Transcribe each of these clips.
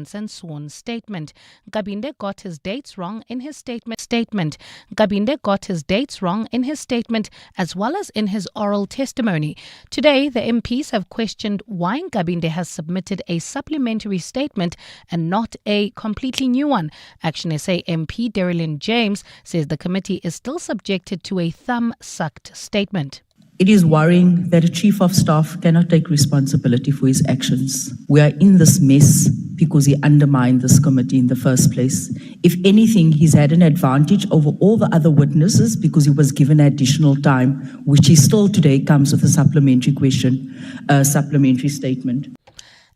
evidence and sworn statement. Gabinde got his dates wrong in his statement. Gabinde got his dates wrong in his statement as well as in his oral testimony. Today, the MPs have questioned why Gabinde has submitted a supplementary statement and not a completely new one. Action SA MP Darilyn James says the committee is still subjected to a thumb-sucked statement. It is worrying that a chief of staff cannot take responsibility for his actions. We are in this mess because he undermined this committee in the first place. If anything, he's had an advantage over all the other witnesses because he was given additional time, which he still today comes with a supplementary statement.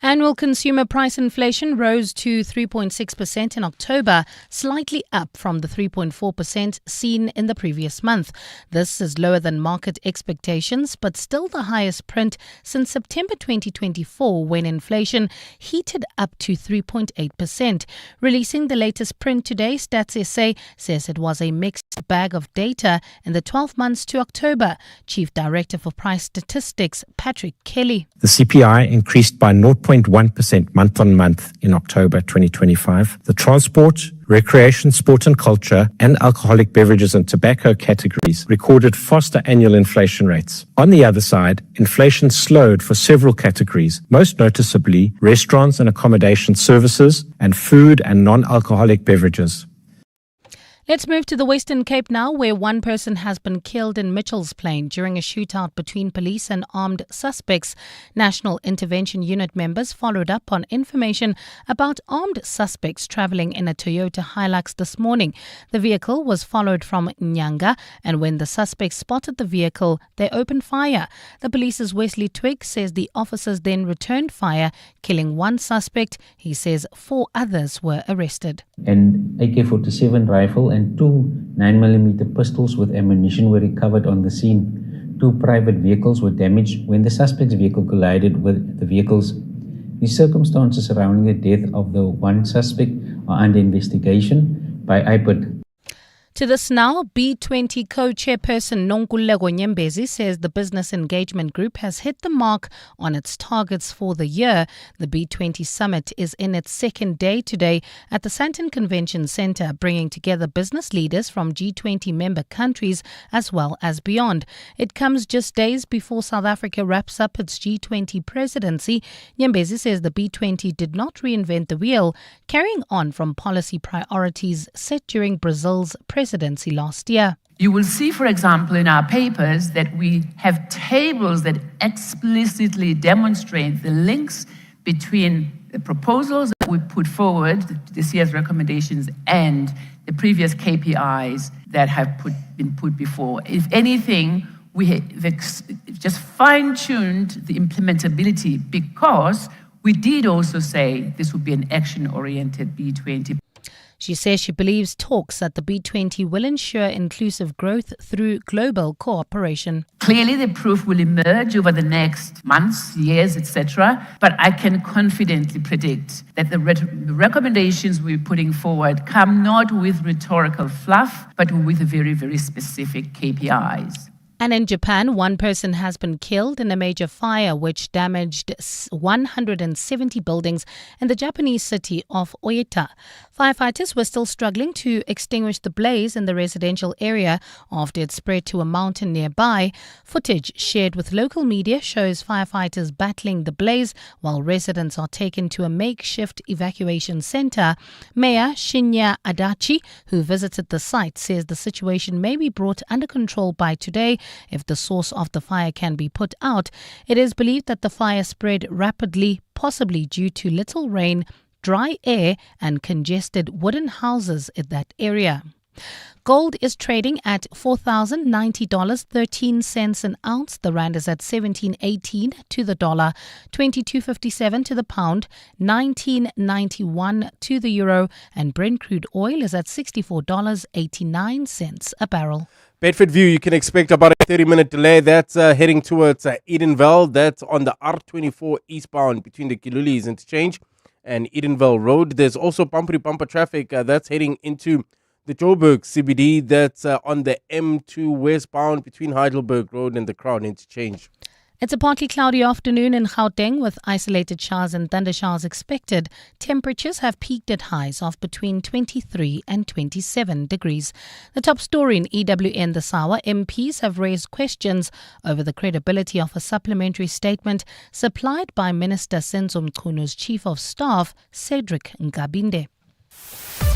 Annual consumer price inflation rose to 3.6% in October, slightly up from the 3.4% seen in the previous month. This is lower than market expectations, but still the highest print since September 2024, when inflation heated up to 3.8%. Releasing the latest print today, Stats SA says it was a mixed bag of data in the 12 months to October. Chief Director for Price Statistics, Patrick Kelly. The CPI increased by 0.1% month on month in October 2025. The transport, recreation, sport and culture, and alcoholic beverages and tobacco categories recorded faster annual inflation rates. On the other side, inflation slowed for several categories, most noticeably restaurants and accommodation services and food and non-alcoholic beverages. Let's move to the Western Cape now, where one person has been killed in Mitchell's Plain during a shootout between police and armed suspects. National Intervention Unit members followed up on information about armed suspects travelling in a Toyota Hilux this morning. The vehicle was followed from Nyanga, and when the suspects spotted the vehicle, they opened fire. The police's Wesley Twigg says the officers then returned fire, killing one suspect. He says 4 others were arrested. An AK-47 rifle and 2 9mm pistols with ammunition were recovered on the scene. 2 private vehicles were damaged when the suspect's vehicle collided with the vehicles. The circumstances surrounding the death of the one suspect are under investigation by IPID. To this now, B20 co-chairperson Nonkululeko Nyembezi says the Business Engagement Group has hit the mark on its targets for the year. The B20 summit is in its second day today at the Sandton Convention Centre, bringing together business leaders from G20 member countries as well as beyond. It comes just days before South Africa wraps up its G20 presidency. Nyembezi says the B20 did not reinvent the wheel, carrying on from policy priorities set during Brazil's presidency last year. You will see, for example, in our papers that we have tables that explicitly demonstrate the links between the proposals that we put forward, this year's recommendations, and the previous KPIs that have been put before. If anything, we have just fine-tuned the implementability because we did also say this would be an action-oriented B20. She says she believes talks at the B20 will ensure inclusive growth through global cooperation. Clearly, the proof will emerge over the next months, years, etc. But I can confidently predict that the recommendations we're putting forward come not with rhetorical fluff, but with very, very specific KPIs. And in Japan, one person has been killed in a major fire which damaged 170 buildings in the Japanese city of Oita. Firefighters were still struggling to extinguish the blaze in the residential area after it spread to a mountain nearby. Footage shared with local media shows firefighters battling the blaze while residents are taken to a makeshift evacuation center. Mayor Shinya Adachi, who visited the site, says the situation may be brought under control by today if the source of the fire can be put out. It is believed that the fire spread rapidly, possibly due to little rain, dry air and congested wooden houses in that area. Gold is trading at $4,090.13 an ounce. The rand is at 17.18 to the dollar, 22.57 to the pound, 19.91 to the euro, and Brent crude oil is at $64.89 a barrel. Bedford View, you can expect about a 30-minute delay. That's heading towards Edenvale. That's on the R24 eastbound between the Kilulis interchange and Edenvale Road. There's also bumper-to-bumper traffic that's heading into the Joburg CBD. That's on the M2 westbound between Heidelberg Road and the Crown interchange. It's a partly cloudy afternoon in Gauteng with isolated showers and thundershowers expected. Temperatures have peaked at highs of between 23 and 27 degrees. The top story in EWN this hour, MPs have raised questions over the credibility of a supplementary statement supplied by Minister Senzo Mchunu Chief of Staff, Cedric Nkabinde.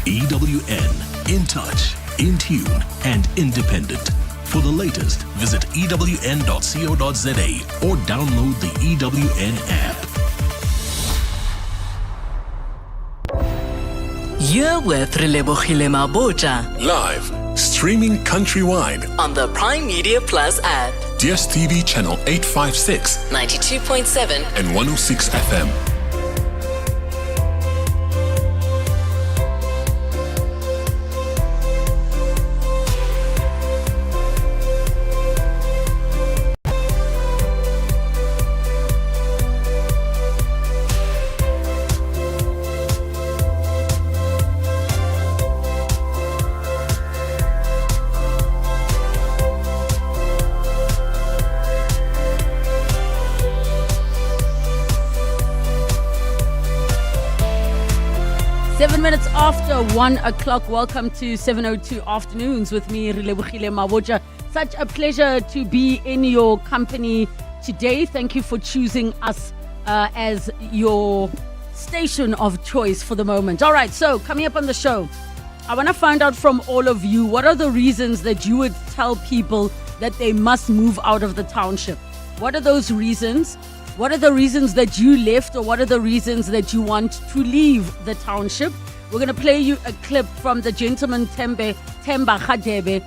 EWN, in touch, in tune and independent. For the latest, visit ewn.co.za or download the EWN app. You're with Relebogile Mabotja Live, streaming countrywide on the Prime Media Plus app. DSTV channel 856, 92.7 and 106 FM. Minutes after 1 o'clock. Welcome to 7:02 Afternoons with me, Relebogile Mabotja. Such a pleasure to be in your company today. Thank you for choosing us as your station of choice for the moment. All right, so coming up on the show, I want to find out from all of you, what are the reasons that you would tell people that they must move out of the township? What are those reasons? What are the reasons that you left, or what are the reasons that you want to leave the township? We're going to play you a clip from the gentleman Themba Khadebe,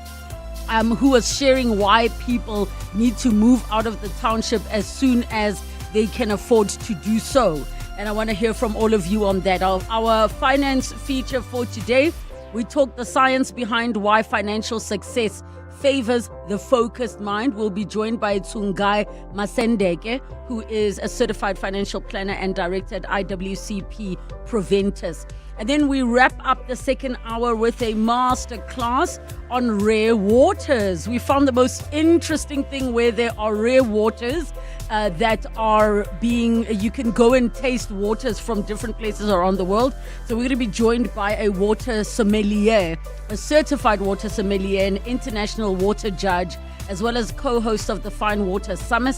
who was sharing why people need to move out of the township as soon as they can afford to do so. And I want to hear from all of you on that. Our finance feature for today, we talk the science behind why financial success favors the focused mind. We'll be joined by Tsungai Masendeke, who is a certified financial planner and director at IWCP Proventus. And then we wrap up the second hour with a master class on rare waters. We found the most interesting thing where there are rare waters that are you can go and taste waters from different places around the world. So we're going to be joined by a water sommelier, a certified water sommelier, an international water judge, as well as co-host of the Fine Water Summit,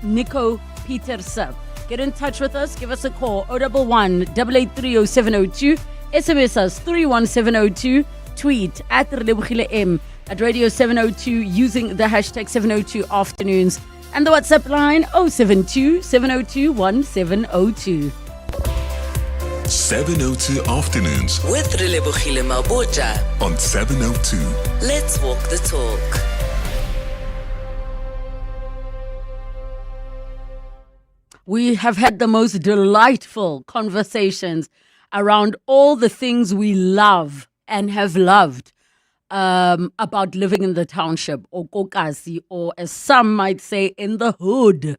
Nico Petersen. Get in touch with us. Give us a call, 011-883-0702. SMS us 31702. Tweet at Relebogile M at Radio 702 using the hashtag 702 Afternoons. And the WhatsApp line 072-702-1702. 702 Afternoons with Relebogile Mabotja on 702. Let's walk the talk. We have had the most delightful conversations around all the things we love and have loved about living in the township, or kokasi, or as some might say, in the hood.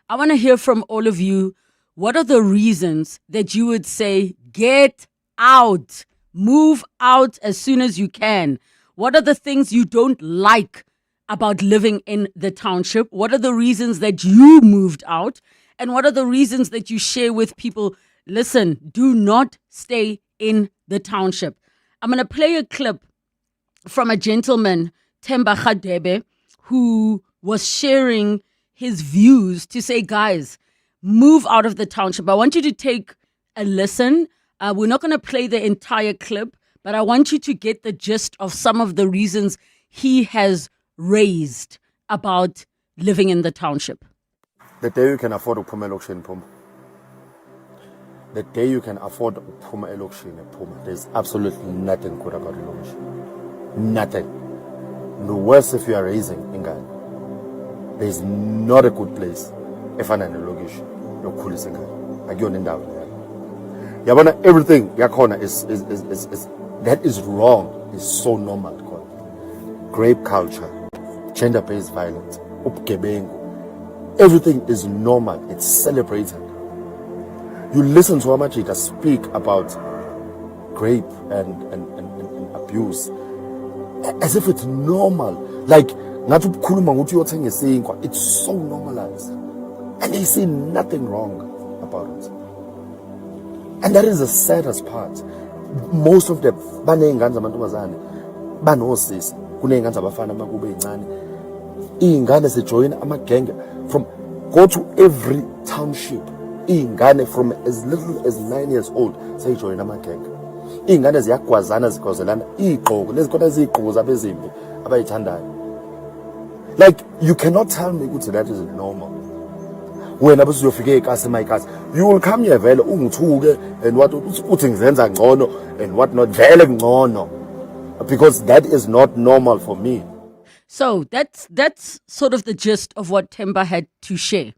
I want to hear from all of you. What are the reasons that you would say, get out, move out as soon as you can? What are the things you don't like about living in the township? What are the reasons that you moved out? And what are the reasons that you share with people? Listen, do not stay in the township. I'm going to play a clip from a gentleman, Themba Khadebe, who was sharing his views to say, guys, move out of the township. I want you to take a listen. We're not going to play the entire clip, but I want you to get the gist of some of the reasons he has raised about living in the township. The day you can afford a Puma election, Puma. The day you can afford a Puma election, Puma. There's absolutely nothing good about election. Nothing. The worse if you are raising England. There's not a good place if I'm an election. You're cool as England. I go in down. Yabana, everything Yakona is that is wrong. It's so normal. Grape culture, gender-based violence, upkebengu. Everything is normal. It's celebrated. You listen to Amachita speak about rape and abuse as if it's normal. Like Ngathi ukukhuluma ukuthi uyothenga isinkwa, it's so normalized. And they see nothing wrong about it. And that is the saddest part. Most of them, baney'ngane zamantombazane, banosisi, kuney'ngane zabafana makube incane. Iy'ngane zijoyina amagenge from, go to every township. Iy'ngane from as little as 9 years old, seyijoyina amagenge. Iy'ngane ziyagwazana zigwazelana iy'gqoko, nezikhona eziy'gqoko zabezimpi abayithandayo. Like, you cannot tell me ukuthi that is normal. When I was you will come here vele ungithuke and what uthi ngizenza ngcono and what not vele ngcono, because that is not normal for me. So that's sort of the gist of what Themba had to share.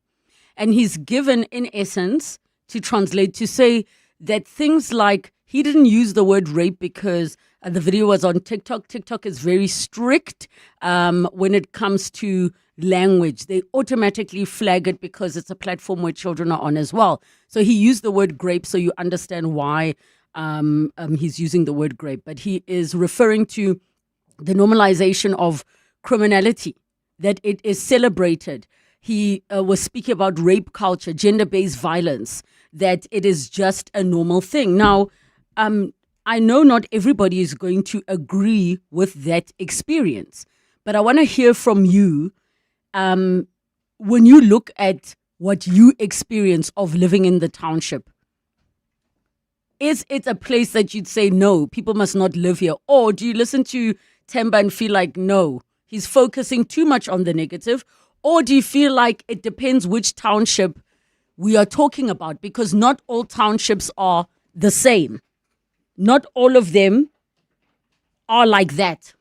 And he's given, in essence, to translate, to say that things like, he didn't use the word rape because the video was on TikTok. TikTok is very strict when it comes to language. They automatically flag it because it's a platform where children are on as well. So he used the word grape, so you understand why he's using the word grape. But he is referring to the normalization of criminality, that it is celebrated. He was speaking about rape culture, gender-based violence, that it is just a normal thing. Now, I know not everybody is going to agree with that experience, but I want to hear from you. When you look at what you experience of living in the township, is it a place that you'd say, no, people must not live here? Or do you listen to Themba and feel like, no, he's focusing too much on the negative? Or do you feel like it depends which township we are talking about? Because not all townships are the same. Not all of them are like that.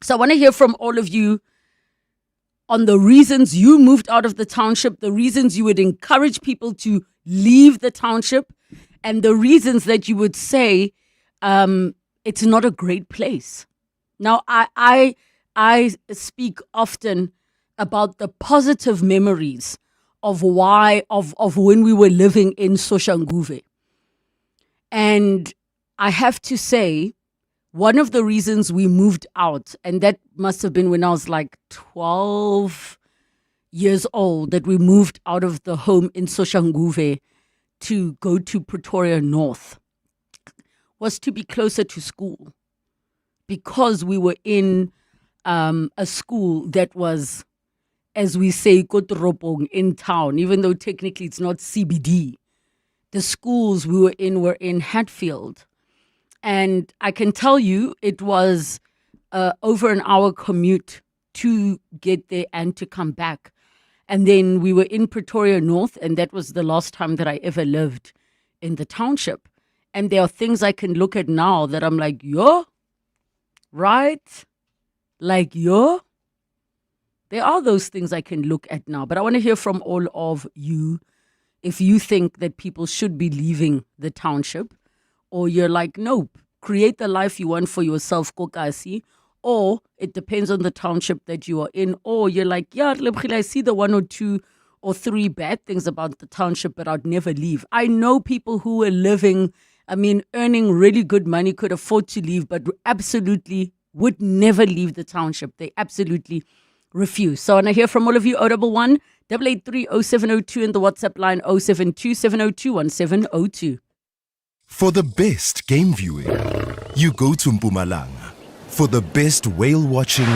So I want to hear from all of you on the reasons you moved out of the township, the reasons you would encourage people to leave the township, and the reasons that you would say it's not a great place. Now, I speak often about the positive memories of when we were living in Soshanguve. And I have to say, one of the reasons we moved out, and that must have been when I was like 12 years old, that we moved out of the home in Soshanguve to go to Pretoria North, was to be closer to school. Because we were in a school that was, as we say, Kotoropong, in town, even though technically it's not CBD. The schools we were in Hatfield. And I can tell you it was over an hour commute to get there and to come back. And then we were in Pretoria North, and that was the last time that I ever lived in the township. And there are things I can look at now that I'm like, yo, right? Like, yo. There are those things I can look at now. But I want to hear from all of you if you think that people should be leaving the township, or you're like, nope, create the life you want for yourself, Kokasi, or it depends on the township that you are in, or you're like, yeah, I see the 1 or 2 or 3 bad things about the township, but I'd never leave. I know people who were living, earning really good money, could afford to leave, but absolutely would never leave the township. They absolutely refuse. So, and I hear from all of you, 011 883 0702 and the WhatsApp line 072 702 1702. For the best game viewing, you go to Mpumalanga. For the best whale watching,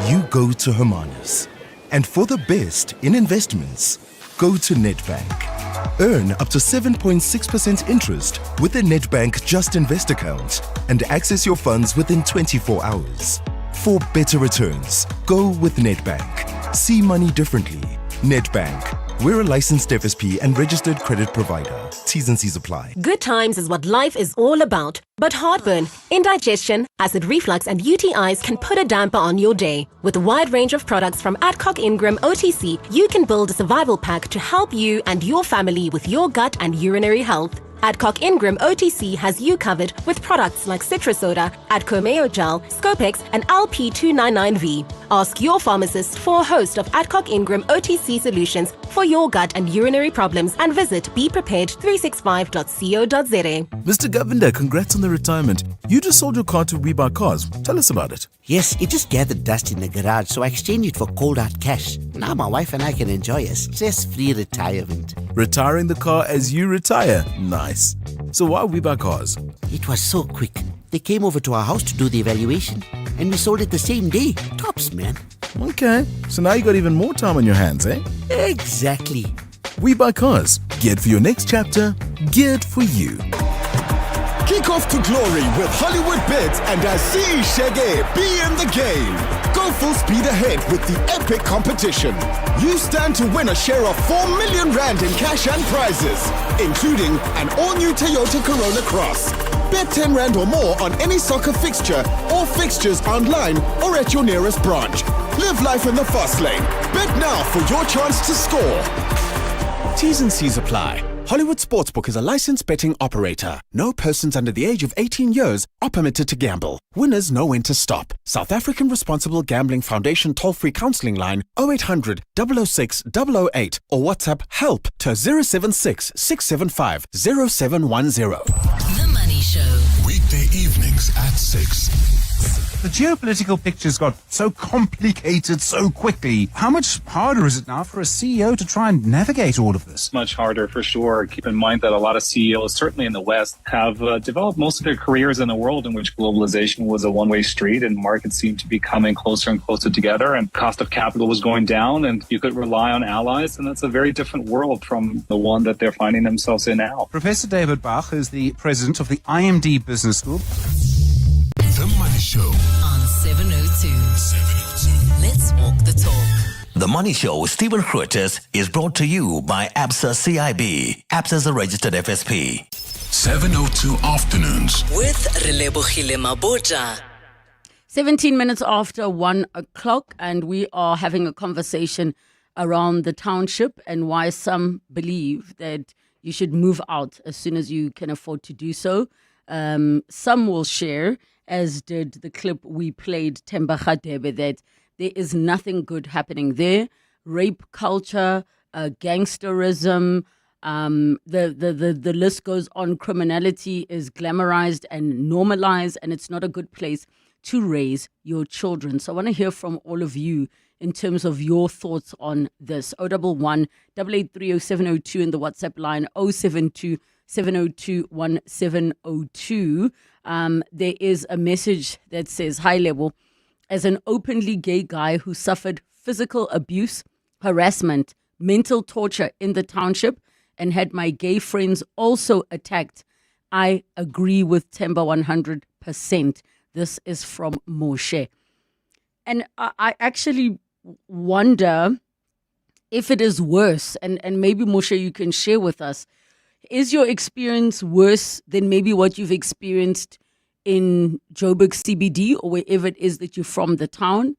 you go to Hermanus. And for the best in investments, go to Nedbank. Earn up to 7.6% interest with the Nedbank Just Invest account and access your funds within 24 hours. For better returns, go with Nedbank. See money differently. Nedbank. We're a licensed FSP and registered credit provider. T's and C's apply. Good times is what life is all about. But heartburn, indigestion, acid reflux and UTIs can put a damper on your day. With a wide range of products from Adcock Ingram OTC, you can build a survival pack to help you and your family with your gut and urinary health. Adcock Ingram OTC has you covered with products like Citrus Soda, Adco Mayo Gel, Scopex, and LP299V. Ask your pharmacist for a host of Adcock Ingram OTC solutions for your gut and urinary problems and visit beprepared365.co.za. Mr. Govinda, congrats on the retirement. You just sold your car to We Buy Cars. Tell us about it. Yes, it just gathered dust in the garage, so I exchanged it for cold hard cash. Now my wife and I can enjoy a stress-free retirement. Retiring the car as you retire. Nice. So why We Buy Cars? It was so quick. They came over to our house to do the evaluation, and we sold it the same day. Tops, man. Okay, so now you got even more time on your hands, eh? Exactly. We Buy Cars. Geared for your next chapter. Geared for you. Kick off to glory with Hollywood Bets and Aziz Shege. Be in the game. Go full speed ahead with the epic competition. You stand to win a share of 4 million rand in cash and prizes, including an all-new Toyota Corolla Cross. Bet 10 rand or more on any soccer fixture or fixtures online or at your nearest branch. Live life in the fast lane. Bet now for your chance to score. T's and C's apply. Hollywood Sportsbook is a licensed betting operator. No persons under the age of 18 years are permitted to gamble. Winners know when to stop. South African Responsible Gambling Foundation toll-free counselling line 0800 006 008 or WhatsApp help to 076 675 0710. The Money Show. Weekday evenings at 6. The geopolitical picture's got so complicated so quickly. How much harder is it now for a CEO to try and navigate all of this? Much harder for sure. Keep in mind that a lot of CEOs, certainly in the West, have developed most of their careers in a world in which globalization was a one-way street and markets seemed to be coming closer and closer together and cost of capital was going down and you could rely on allies. And that's a very different world from the one that they're finding themselves in now. Professor David Bach is the president of the IMD Business School. The Money Show on 702. Let's walk the talk. The Money Show with Stephen Curtis is brought to you by ABSA CIB. ABSA is a registered FSP. 702 Afternoons with Relebogile Mabotja. 17 minutes after 1 o'clock, and we are having a conversation around the township and why some believe that you should move out as soon as you can afford to do so. Some will share, as did the clip we played, Themba Khadebe, that there is nothing good happening there. Rape culture, gangsterism, the list goes on. Criminality is glamorized and normalized, and it's not a good place to raise your children. So I want to hear from all of you in terms of your thoughts on this. 011 883 0702 in the WhatsApp line, 072 702 1702. There is a message that says, "High level, as an openly gay guy who suffered physical abuse, harassment, mental torture in the township and had my gay friends also attacked, I agree with Themba 100%. This is from Moshe. And I actually wonder if it is worse, and maybe Moshe, you can share with us, is your experience worse than maybe what you've experienced in Joburg CBD or wherever it is that you're from the town?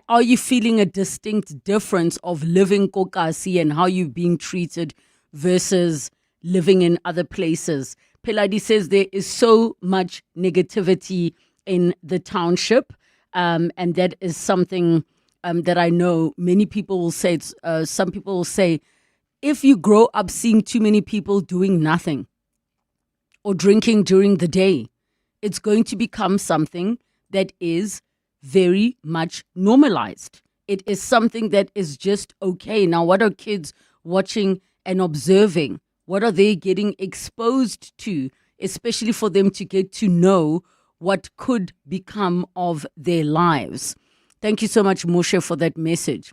Are you feeling a distinct difference of living Kokasi and how you're being treated versus living in other places? Peladi says there is so much negativity in the township, and that is something that I know many people will say. Some people will say, if you grow up seeing too many people doing nothing or drinking during the day, it's going to become something that is very much normalized. It is something that is just okay. Now, what are kids watching and observing? What are they getting exposed to, especially for them to get to know what could become of their lives? Thank you so much, Moshe, for that message.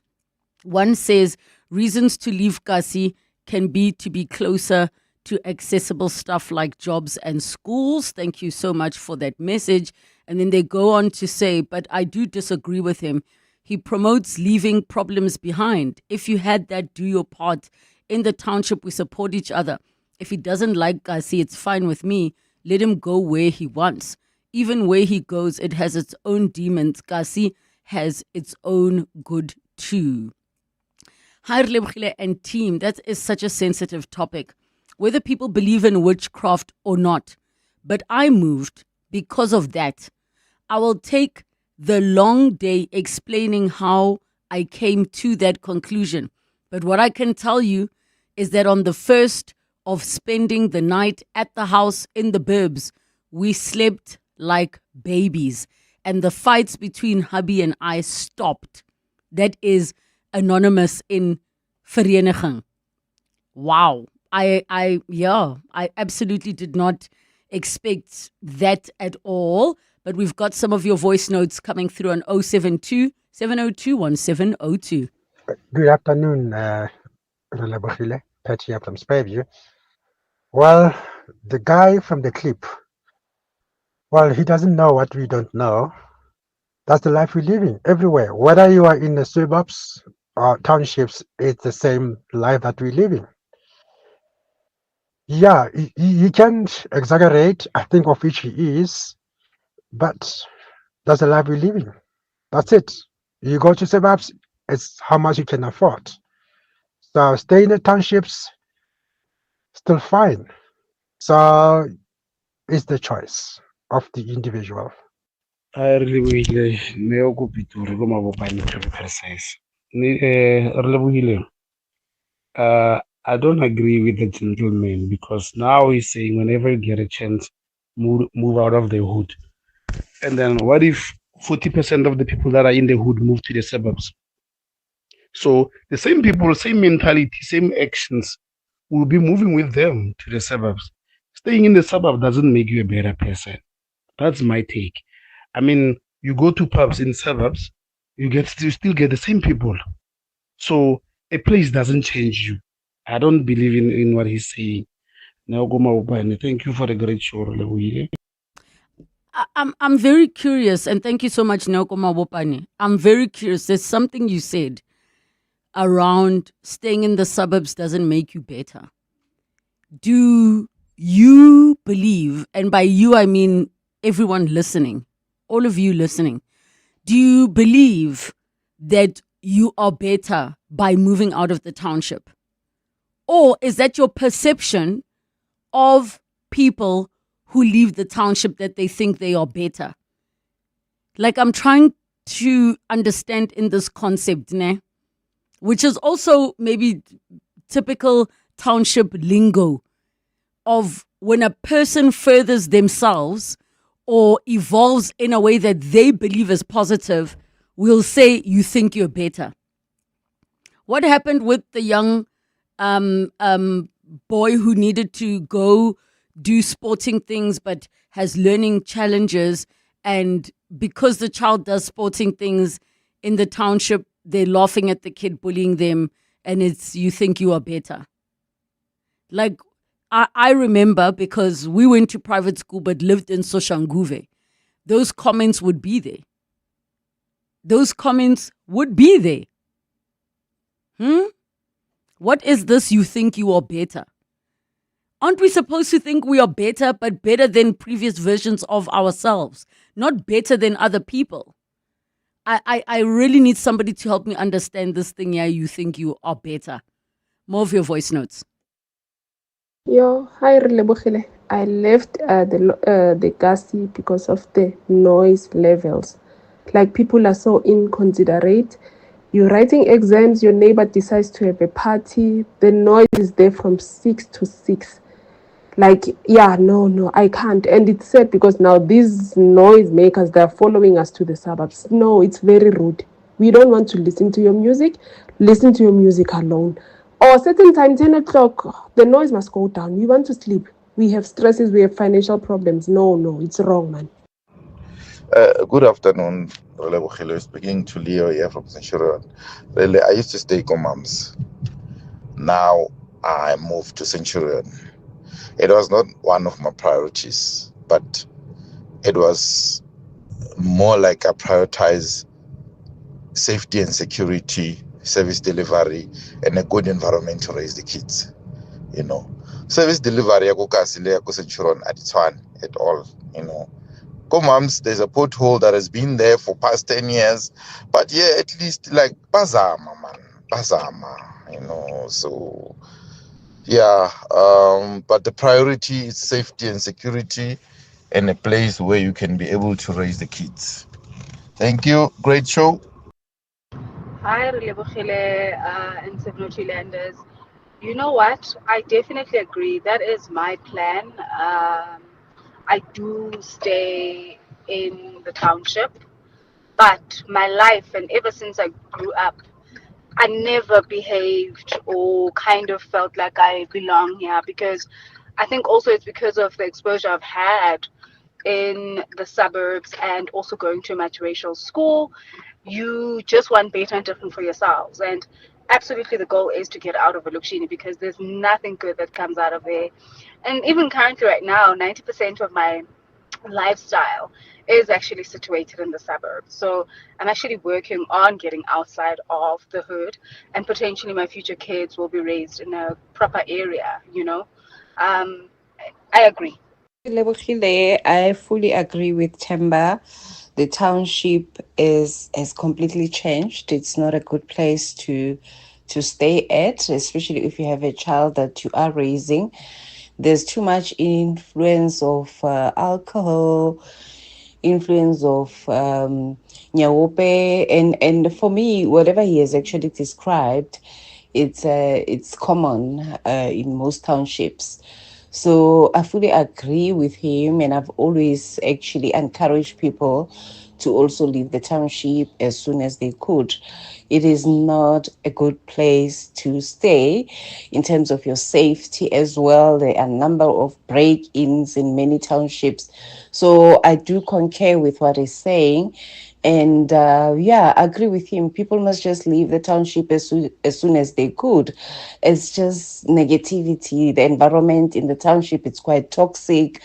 One says, reasons to leave Kasi can be to be closer to accessible stuff like jobs and schools. Thank you so much for that message. And then they go on to say, but I do disagree with him. He promotes leaving problems behind. If you had that, do your part. In the township, we support each other. If he doesn't like Kasi, it's fine with me. Let him go where he wants. Even where he goes, it has its own demons. Kasi has its own good too. Hi, Relebogile and team. That is such a sensitive topic, whether people believe in witchcraft or not. But I moved because of that. I will take the long day explaining how I came to that conclusion. But what I can tell you is that on the 1st of spending the night at the house in the burbs. We slept like babies. And the fights between hubby and I stopped. That is anonymous in Vereniging. Wow. I absolutely did not expect that at all. But we've got some of your voice notes coming through on 072 702 1702. Good afternoon, Relebogile, Pat here from Spaview. Well, the guy from the clip, well, he doesn't know what we don't know. That's the life we're living everywhere. Whether you are in the suburbs or townships, it's the same life that we're living. Yeah, you can't exaggerate, I think, of which he is, but that's the life we're living. That's it. You go to suburbs, it's how much you can afford. So stay in the townships, still fine. So it's the choice of the individual. I really Neokupitur Mabotja to be precise. Relebogile, I don't agree with the gentleman because now he's saying whenever you get a chance, move out of the hood. And then what if 40% of the people that are in the hood move to the suburbs? So the same people, same mentality, same actions will be moving with them to the suburbs. Staying in the suburb doesn't make you a better person. That's my take. I mean, you go to pubs in suburbs, you still get the same people. So a place doesn't change you. I don't believe in what he's saying. Now go Mabotja. Thank you for the great show, Relebogile. I'm very curious, and thank you so much, Noko Mabotja. I'm very curious. There's something you said around staying in the suburbs doesn't make you better. Do you believe, and by you I mean everyone listening, all of you listening, do you believe that you are better by moving out of the township? Or is that your perception of people who leave the township that they think they are better? Like, I'm trying to understand in this concept, which is also maybe typical township lingo of when a person furthers themselves or evolves in a way that they believe is positive, we'll say, you think you're better. What happened with the young boy who needed to go do sporting things but has learning challenges, and because the child does sporting things in the township, they're laughing at the kid, bullying them, and it's, you think you are better. Like, I remember, because we went to private school but lived in Soshanguve, those comments would be there. Those comments would be there. What is this, you think you are better? Aren't we supposed to think we are better, but better than previous versions of ourselves, not better than other people? I really need somebody to help me understand this thing here, you think you are better. More of your voice notes. Yo, hi Relebogile. I left the Gasi because of the noise levels. Like, people are so inconsiderate. You're writing exams, your neighbor decides to have a party. The noise is there from 6 to 6. Like, yeah, no, I can't. And it's sad because now these noise makers, they're following us to the suburbs. No, it's very rude. We don't want to listen to your music. Listen to your music alone. Or certain time, 10 o'clock, the noise must go down. We want to sleep. We have stresses, we have financial problems. No, it's wrong, man. Good afternoon, Relebogile. Speaking to Leo here from Centurion. Really, I used to stay in Comams. Now I moved to Centurion. It was not one of my priorities, but it was more like I prioritize safety and security, service delivery, and a good environment to raise the kids. Service delivery at all. Moms, there's a pothole that has been there for past 10 years, but yeah, at least like Bazama, so yeah, but the priority is safety and security and a place where you can be able to raise the kids. Thank you. Great show. Hi, Relebogile and Sevno Chilanders. You know what? I definitely agree. That is my plan. I do stay in the township, but my life and ever since I grew up, I never behaved or kind of felt like I belong here because I think also it's because of the exposure I've had in the suburbs and also going to a multiracial school. You just want better and different for yourselves. And absolutely the goal is to get out of Olukshini because there's nothing good that comes out of there. And even currently right now, 90% of my lifestyle is actually situated in the suburbs. So I'm actually working on getting outside of the hood and potentially my future kids will be raised in a proper area. Um, I agree. Lebogile, I fully agree with Temba. The township is has completely changed. It's not a good place to stay at, especially if you have a child that you are raising. There's too much influence of alcohol, influence of nyawope, and for me, whatever he has actually described, it's common in most townships. So I fully agree with him, and I've always actually encouraged people to also leave the township as soon as they could. It is not a good place to stay in terms of your safety as well. There are a number of break-ins in many townships. So I do concur with what he's saying. And yeah, I agree with him. People must just leave the township as soon as they could. It's just negativity. The environment in the township, it's quite toxic.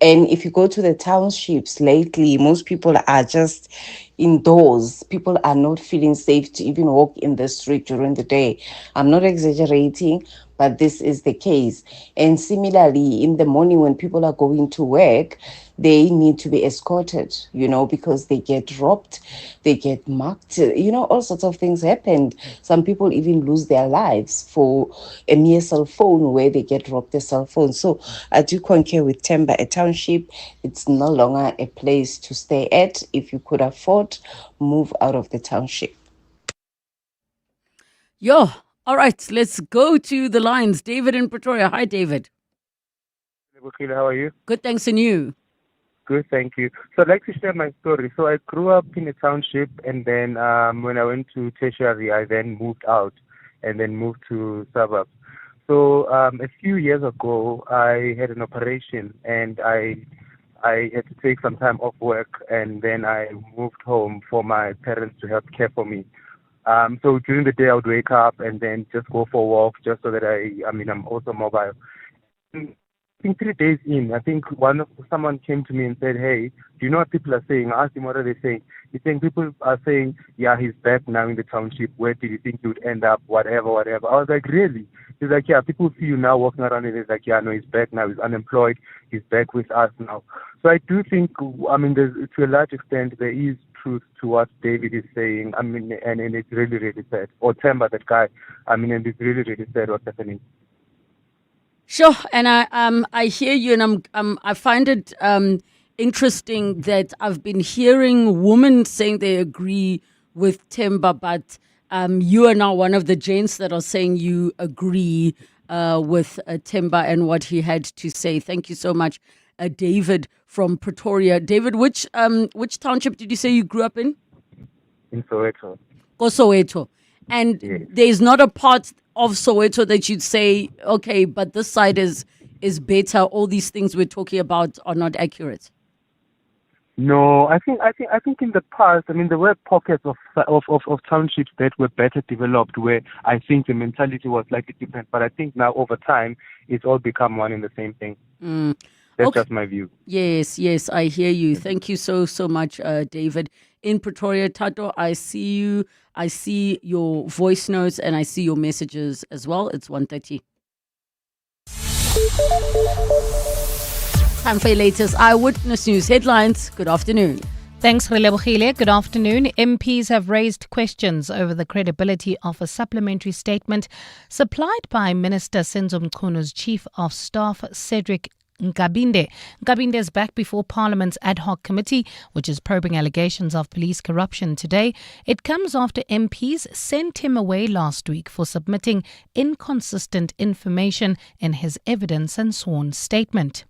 And if you go to the townships lately, most people are just indoors. People are not feeling safe to even walk in the street during the day. I'm not exaggerating, but this is the case. And similarly, in the morning when people are going to work, they need to be escorted, because they get robbed, they get mugged, all sorts of things happen. Some people even lose their lives for a mere cell phone where they get robbed their cell phone. So I do concur with Temba. A township, it's no longer a place to stay at. If you could afford, move out of the township. Yo, all right, let's go to the lines. David in Pretoria. Hi, David. How are you? Good, thanks, and you? Good, thank you. So I'd like to share my story. So I grew up in a township, and then when I went to tertiary, I then moved out and then moved to suburbs. So a few years ago, I had an operation, and I had to take some time off work, and then I moved home for my parents to help care for me. So during the day, I would wake up and then just go for walks, just so that I'm also mobile. I think 3 days in, I think someone came to me and said, "Hey, do you know what people are saying?" I asked him, "What are they saying?" He's saying people are saying, "Yeah, he's back now in the township. Where did you think he would end up? Whatever." I was like, "Really?" He's like, "Yeah, people see you now walking around," and he's like, "Yeah, no, he's back now. He's unemployed. He's back with us now." So I do think, to a large extent, there is truth to what David is saying. And it's really, really sad. Or Temba, that guy. And it's really, really sad what's happening. Sure, and I hear you, and I find it interesting that I've been hearing women saying they agree with Temba, but you are now one of the gents that are saying you agree with Temba and what he had to say. Thank you so much, David from Pretoria. David, which township did you say you grew up in? In Soweto. Soweto. And there's not a part of Soweto that you'd say, okay, but this side is better. All these things we're talking about are not accurate. No, I think in the past, there were pockets of townships that were better developed, where I think the mentality was slightly different. But I think now over time, it's all become one and the same thing. That's just my view. Yes, I hear you. Thank you so much, David. In Pretoria, Tato, I see you. I see your voice notes and I see your messages as well. It's 1:30. Time for your latest Eyewitness News headlines. Good afternoon. Thanks, Relebogile. Good afternoon. MPs have raised questions over the credibility of a supplementary statement supplied by Minister Senzo Mkhunu's Chief of Staff, Cedric Nkabinde. Nkabinde is back before Parliament's ad hoc committee, which is probing allegations of police corruption today. It comes after MPs sent him away last week for submitting inconsistent information in his evidence and sworn statement.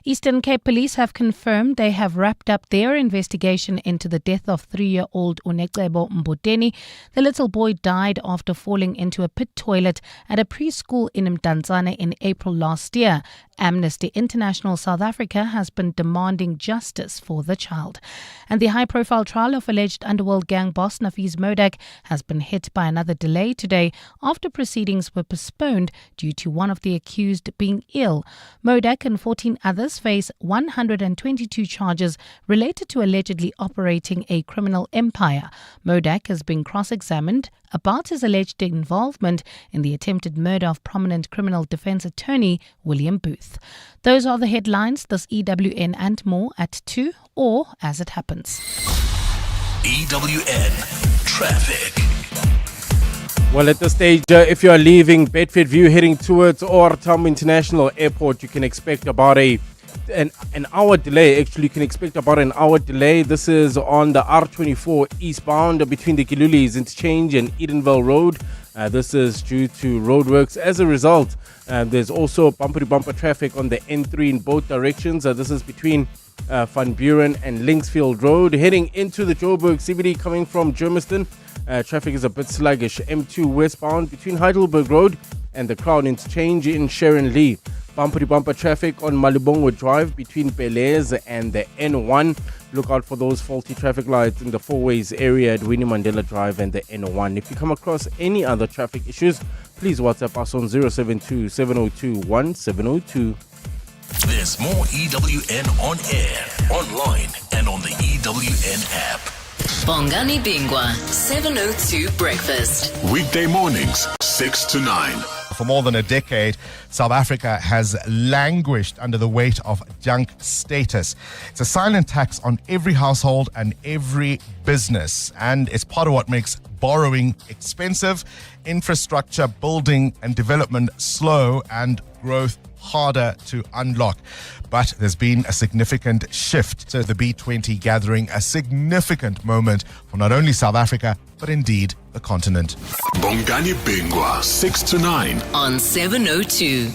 Eastern Cape Police have confirmed they have wrapped up their investigation into the death of 3-year-old Unecebo Mboteni. The little boy died after falling into a pit toilet at a preschool in Mdantsane in April last year. Amnesty International South Africa has been demanding justice for the child. And the high-profile trial of alleged underworld gang boss Nafiz Modak has been hit by another delay today after proceedings were postponed due to one of the accused being ill. Modak and 14 others face 122 charges related to allegedly operating a criminal empire. Modak has been cross-examined about his alleged involvement in the attempted murder of prominent criminal defense attorney William Booth. Those are the headlines, this EWN and more at 2 or as it happens. EWN Traffic. Well, at this stage, if you are leaving Bedford View heading towards OR Tambo International Airport, you can expect about an hour delay. Actually, you can expect about an hour delay. This is on the R24 eastbound between the Gilulis Interchange and Edenville Road. This is due to roadworks. As a result, there's also bumper-to-bumper traffic on the N3 in both directions. This is between Van Buren and Linksfield Road. Heading into the Joburg CBD coming from Germiston, traffic is a bit sluggish. M2 westbound between Heidelberg Road and the Crown Interchange in Sharon Lee. Bumper-to-bumper traffic on Malibongwe Drive between Belez and the N1. Look out for those faulty traffic lights in the four-ways area at Winnie Mandela Drive and the N1. If you come across any other traffic issues, please WhatsApp us on 072-702-1702. There's more EWN on air, online, and on the EWN app. Bongani Bingwa, 702 Breakfast. Weekday mornings, 6 to 9. For more than a decade, South Africa has languished under the weight of junk status. It's a silent tax on every household and every business, and it's part of what makes borrowing expensive, infrastructure building and development slow, and growth harder to unlock. But there's been a significant shift. So the B20 gathering a significant moment for not only South Africa, but indeed the continent. Bongani Bingwa, 6 to 9. On 702.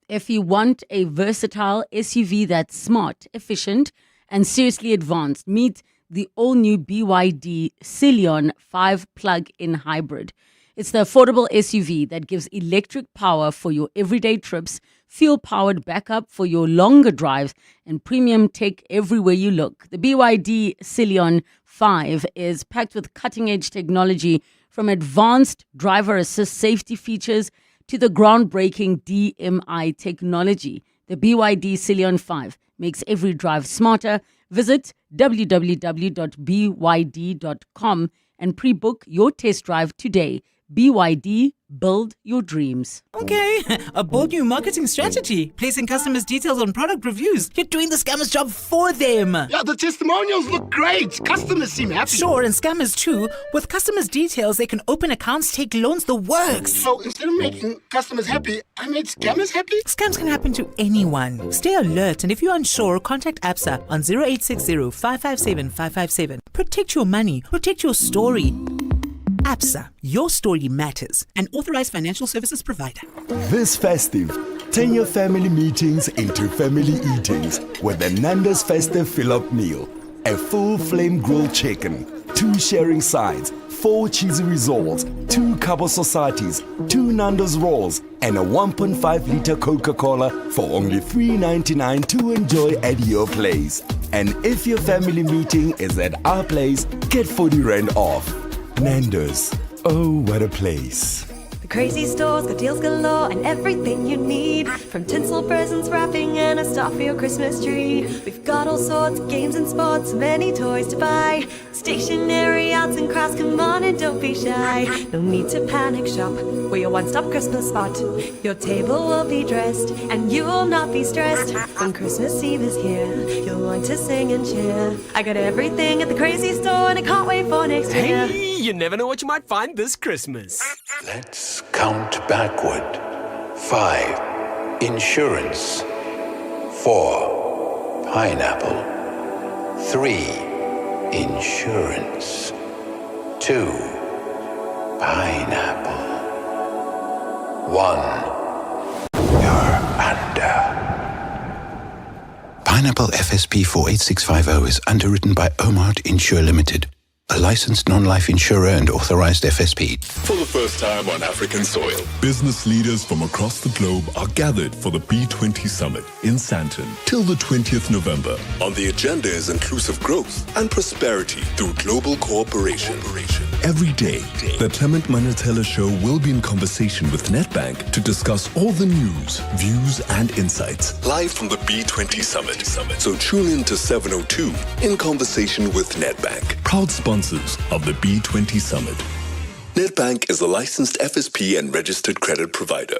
If you want a versatile SUV that's smart, efficient, and seriously advanced, meet the all-new BYD Scion 5 plug-in hybrid. It's the affordable SUV that gives electric power for your everyday trips, fuel-powered backup for your longer drives, and premium tech everywhere you look. The BYD Scion 5 is packed with cutting-edge technology, from advanced driver assist safety features to the groundbreaking DMI technology. The BYD Scion 5 makes every drive smarter. Visit www.byd.com and pre-book your test drive today. BYD, build your dreams. Okay, a bold new marketing strategy. Placing customers' details on product reviews. You're doing the scammers' job for them. Yeah, the testimonials look great. Customers seem happy. Sure, and scammers too. With customers' details, they can open accounts, take loans, the works. So instead of making customers happy, I made scammers happy? Scams can happen to anyone. Stay alert, and if you're unsure, contact ABSA on 0860 557 557. Protect your money. Protect your story. ABSA, your story matters. An authorized financial services provider. This festive, turn your family meetings into family eatings with the Nando's Festive Fill-Up Meal. A full flame grilled chicken, 2 sharing sides, 4 cheesy rissoles, 2 Cabo Societies, 2 Nando's rolls, and a 1.5-liter Coca-Cola for only $3.99 to enjoy at your place. And if your family meeting is at our place, get 40 Rand off. Nando's. Oh, what a place. The crazy store's got deals galore and everything you need. From tinsel presents, wrapping, and a star for your Christmas tree. We've got all sorts of games and sports, many toys to buy. Stationery, arts and crafts, come on and don't be shy. No need to panic shop, we're your one-stop Christmas spot. Your table will be dressed and you will not be stressed. When Christmas Eve is here, you'll want to sing and cheer. I got everything at the crazy store and I can't wait for next year. Hey, you never know what you might find this Christmas. Let's count backward. 5, insurance. 4, pineapple. 3, insurance. 2, pineapple. 1, you're under. Pineapple FSP 48650 is underwritten by Omart Insure Limited, a licensed non-life insurer and authorized FSP. For the first time on African soil, business leaders from across the globe are gathered for the B20 Summit in Sandton till the 20th November. On the agenda is inclusive growth and prosperity through global cooperation. Every day, the Clement Manatela Show will be in conversation with Nedbank to discuss all the news, views, and insights live from the B20 Summit. So tune in to 702 in conversation with Nedbank, proud sponsors of the B20 Summit. Nedbank is a licensed FSP and registered credit provider.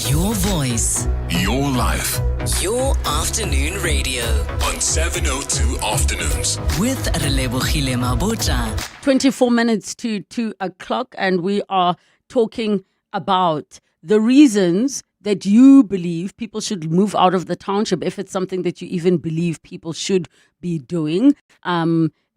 Your voice. Your life. Your afternoon radio. On 702 Afternoons. With Relebogile Mabotja. 24 minutes to 2 o'clock, and we are talking about the reasons that you believe people should move out of the township, if it's something that you even believe people should be doing.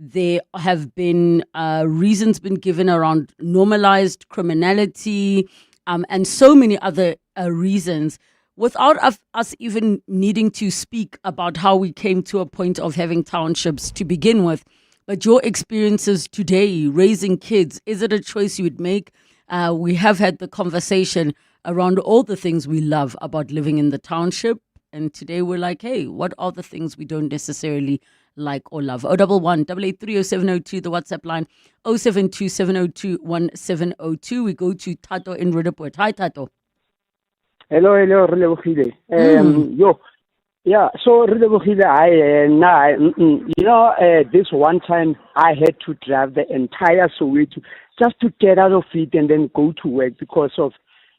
There have been reasons been given around normalized criminality and so many other reasons, without us even needing to speak about how we came to a point of having townships to begin with. But your experiences today, raising kids, is it a choice you would make? We have had the conversation around all the things we love about living in the township. And today we're like, hey, what are the things we don't necessarily like or love? 011 883 0702, the WhatsApp line, 072 702 1702. We go to Tato in Relebogile. Hi, Tato. Hello, Relebogile. Yeah, so Relebogile, this one time I had to drive the entire Soweto just to get out of it and then go to work because of,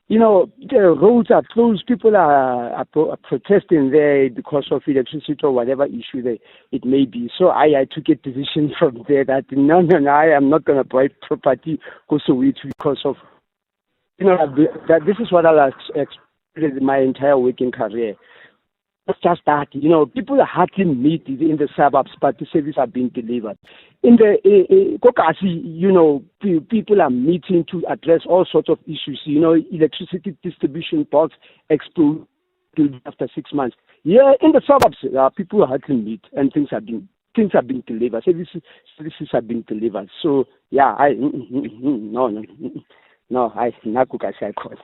the roads are closed. People are protesting there because of electricity or whatever issue it may be. So I took a decision from there that no, I am not going to buy property go Soweto because of, that this is what I'll experienced my entire working career. It's just that, people are hardly meet in the suburbs, but the services are being delivered. In the Kokasi, people are meeting to address all sorts of issues. Electricity distribution box exploded after 6 months. Yeah, in the suburbs, people are hardly meet, and things are being delivered. Services are being delivered. So yeah, I call.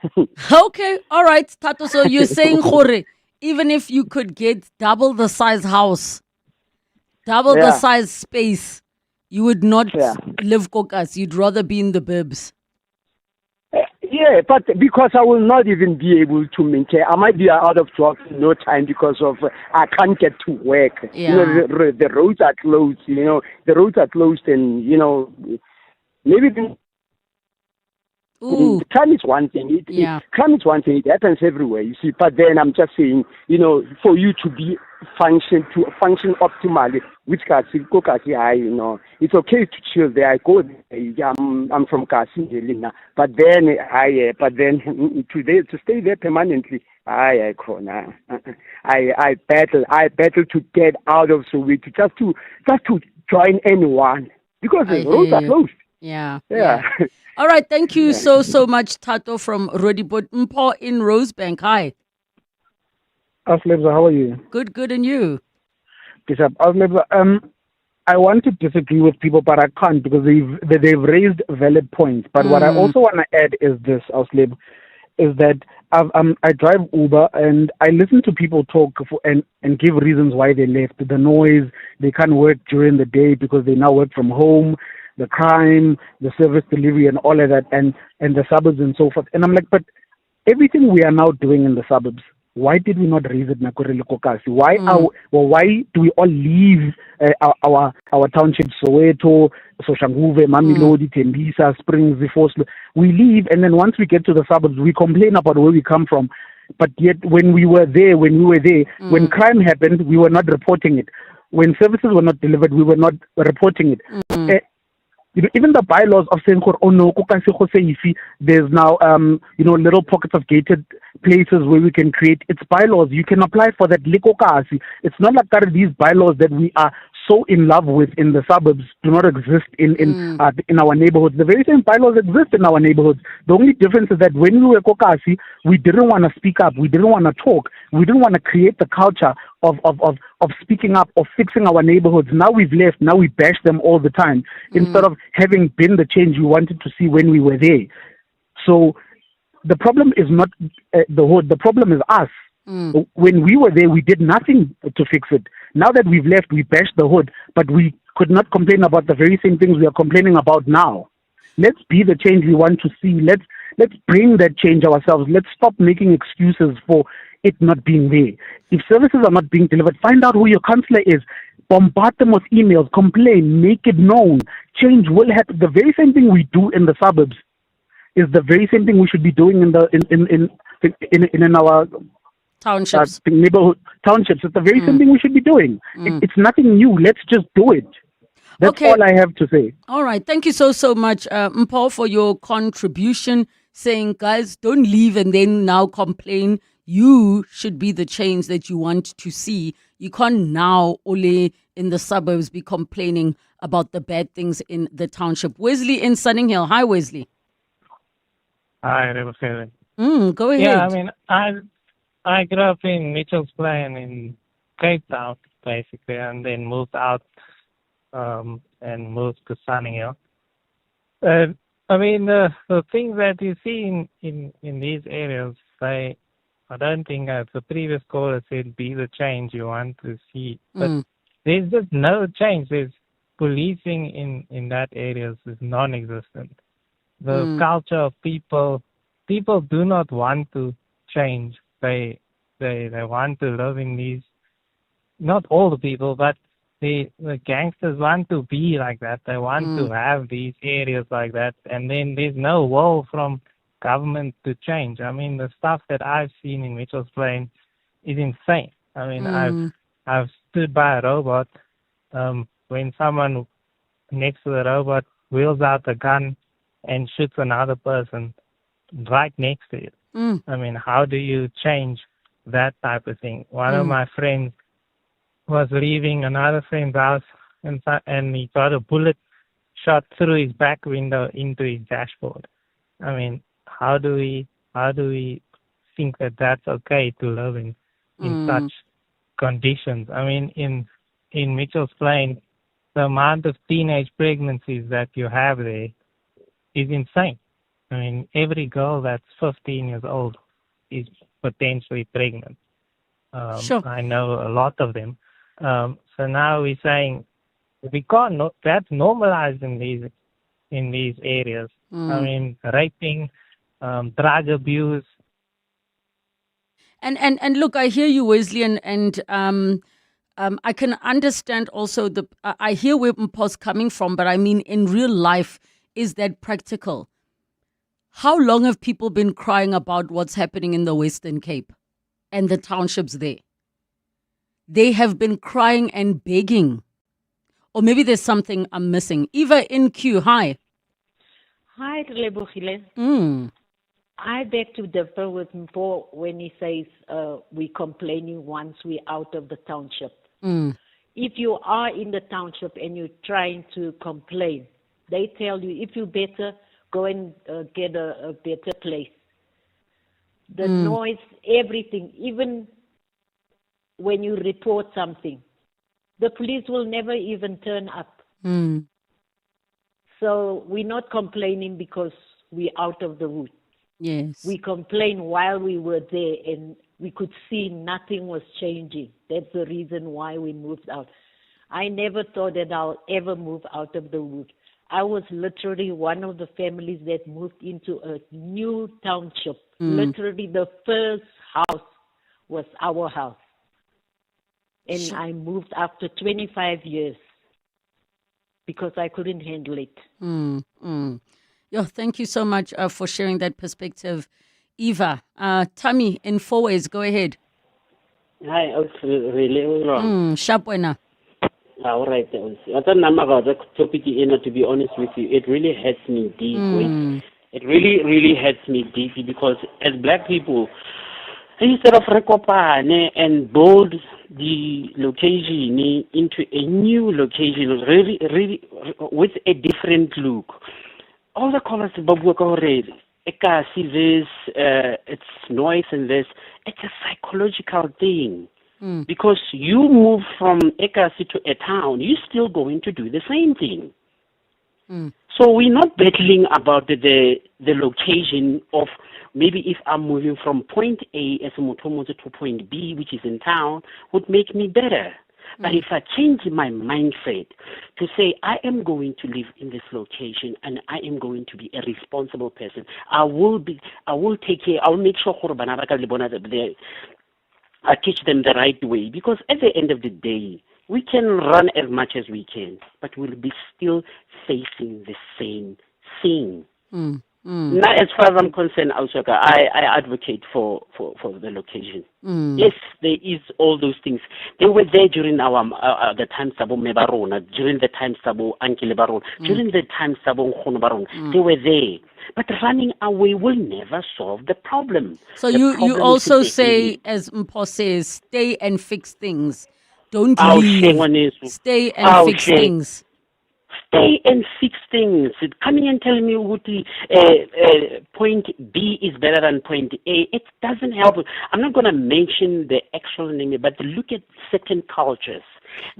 Okay, all right, Tato. So you're saying, Khore, even if you could get double the size house, double the size space, you would not live Kokas. You'd rather be in the burbs. Yeah, but because I will not even be able to maintain, I might be out of job in no time because of I can't get to work. Yeah. The roads are closed. The roads are closed, and maybe. Crime is one thing. Crime is one thing. It happens everywhere, you see. But then I'm just saying, for you to function optimally, which Kasi, it's okay to chill there. I go there. I'm from Kasi, but then today to stay there permanently, I battle to get out of Soweto just to join anyone because the roads are closed. Yeah. All right. Thank you so much, Tato from Rodibot Mpo in Rosebank. Hi. Aslebza, how are you? Good, and you? Aslebza, I want to disagree with people, but I can't because they've raised valid points. But what I also want to add is this, Asleb, is that I drive Uber and I listen to people talk and give reasons why they left. The noise, they can't work during the day because they now work from home. The crime, the service delivery, and all of that, and the suburbs and so forth. And I'm like, but everything we are now doing in the suburbs, why did we not raise it Nakurele Kokasi? Why do we all leave our townships, Soweto, Soshanguve, Mamelodi, Tembisa, Springs, Zifoslo? We leave, and then once we get to the suburbs, we complain about where we come from. But yet, when we were there, when crime happened, we were not reporting it. When services were not delivered, we were not reporting it. even the bylaws of saying, oh no, there's now, little pockets of gated places where we can create its bylaws. You can apply for that. It's not like that these bylaws that we are so in love with in the suburbs do not exist in our neighborhoods. The very same bylaws exist in our neighborhoods. The only difference is that when we were Kokasi, we didn't want to speak up. We didn't want to talk. We didn't want to create the culture of speaking up or fixing our neighborhoods. Now we've left. Now we bash them all the time instead of having been the change we wanted to see when we were there. So the problem is not the hood. The problem is us. When we were there, we did nothing to fix it. Now that we've left, we bash the hood, but we could not complain about the very same things we are complaining about now. Let's be the change we want to see. Let's bring that change ourselves. Let's stop making excuses for it not being there. If services are not being delivered, find out who your councillor is. Bombard them with emails, complain, make it known. Change will happen. The very same thing we do in the suburbs is the very same thing we should be doing in our townships, neighborhood townships. It's the very same thing we should be doing. It's nothing new. Let's just do it. That's all I have to say. All right. Thank you so much, Mpho, for your contribution, saying, guys, don't leave and then now complain. You should be the change that you want to see. You can't now only in the suburbs be complaining about the bad things in the township. Wesley in Sunninghill. Hi, Wesley. Hi, Rebecca. Go ahead. Yeah, I mean, I grew up in Mitchell's Plain in Cape Town, basically, and then moved out and moved to Sunninghill. I mean, the things that you see in these areas, I don't think, as the previous caller said, be the change you want to see. But there's just no change. There's policing in that area is non-existent. The culture of people do not want to change. They want to live in these, not all the people, but the gangsters want to be like that. They want to have these areas like that. And then there's no will from government to change. I mean, the stuff that I've seen in Mitchell's Plain is insane. I mean, I've stood by a robot when someone next to the robot wheels out a gun and shoots another person right next to it. I mean, how do you change that type of thing? One of my friends was leaving another friend's house and he got a bullet shot through his back window into his dashboard. I mean, how do we think that that's okay to live in such conditions? I mean, in Mitchell's Plain, the amount of teenage pregnancies that you have there is insane. I mean, every girl that's 15 years old is potentially pregnant. Sure. I know a lot of them. So now we're saying we can't. That's normalized in these areas. I mean, raping, drug abuse. And look, I hear you, Wesley, and I can understand also I hear where Mpho's coming from, but I mean, in real life, is that practical? How long have people been crying about what's happening in the Western Cape and the townships there? They have been crying and begging. Or maybe there's something I'm missing. Eva in Q, hi. Hi, Relebogile. I beg to differ with Mpho when he says we're complaining once we're out of the township. If you are in the township and you're trying to complain, they tell you if you better go and get a better place. The noise, everything, even when you report something, the police will never even turn up. So we're not complaining because we're out of the wood. Yes. We complained while we were there and we could see nothing was changing. That's the reason why we moved out. I never thought that I'll ever move out of the wood. I was literally one of the families that moved into a new township. Literally the first house was our house. And I moved after 25 years because I couldn't handle it. Yeah, thank you so much for sharing that perspective, Eva. Tammy, in 4 ways, go ahead. Hi, really. Sharp winner. All right. I thought about the topic, to be honest with you, it really hurts me deep. It really, really hurts me deeply because as black people, instead of recopane and build the location into a new location, really, with a different look. All the colors eka see this, it's noise and this. It's a psychological thing. Because you move from Ekasi to a town, you're still going to do the same thing. So we're not battling about the location of maybe if I'm moving from point A as a motomoto to point B, which is in town, would make me better. But if I change my mindset to say I am going to live in this location and I am going to be a responsible person, I will take care, I will make sure I teach them the right way, because at the end of the day, we can run as much as we can, but we'll be still facing the same thing. Now, as far as I'm concerned, Ausoka, I advocate for the location. Yes, there is all those things. They were there during our the time Sabo Mebarona, during the time Sabo Ankele Baron, during the time Sabo Nkhono Baron. They were there. But running away will never solve the problem. So you also say, as Mpo says, stay and fix things. Don't leave. Stay and fix things. Stay and fix things. Coming and telling me point B is better than point A, it doesn't help. I'm not going to mention the actual name, but look at certain cultures.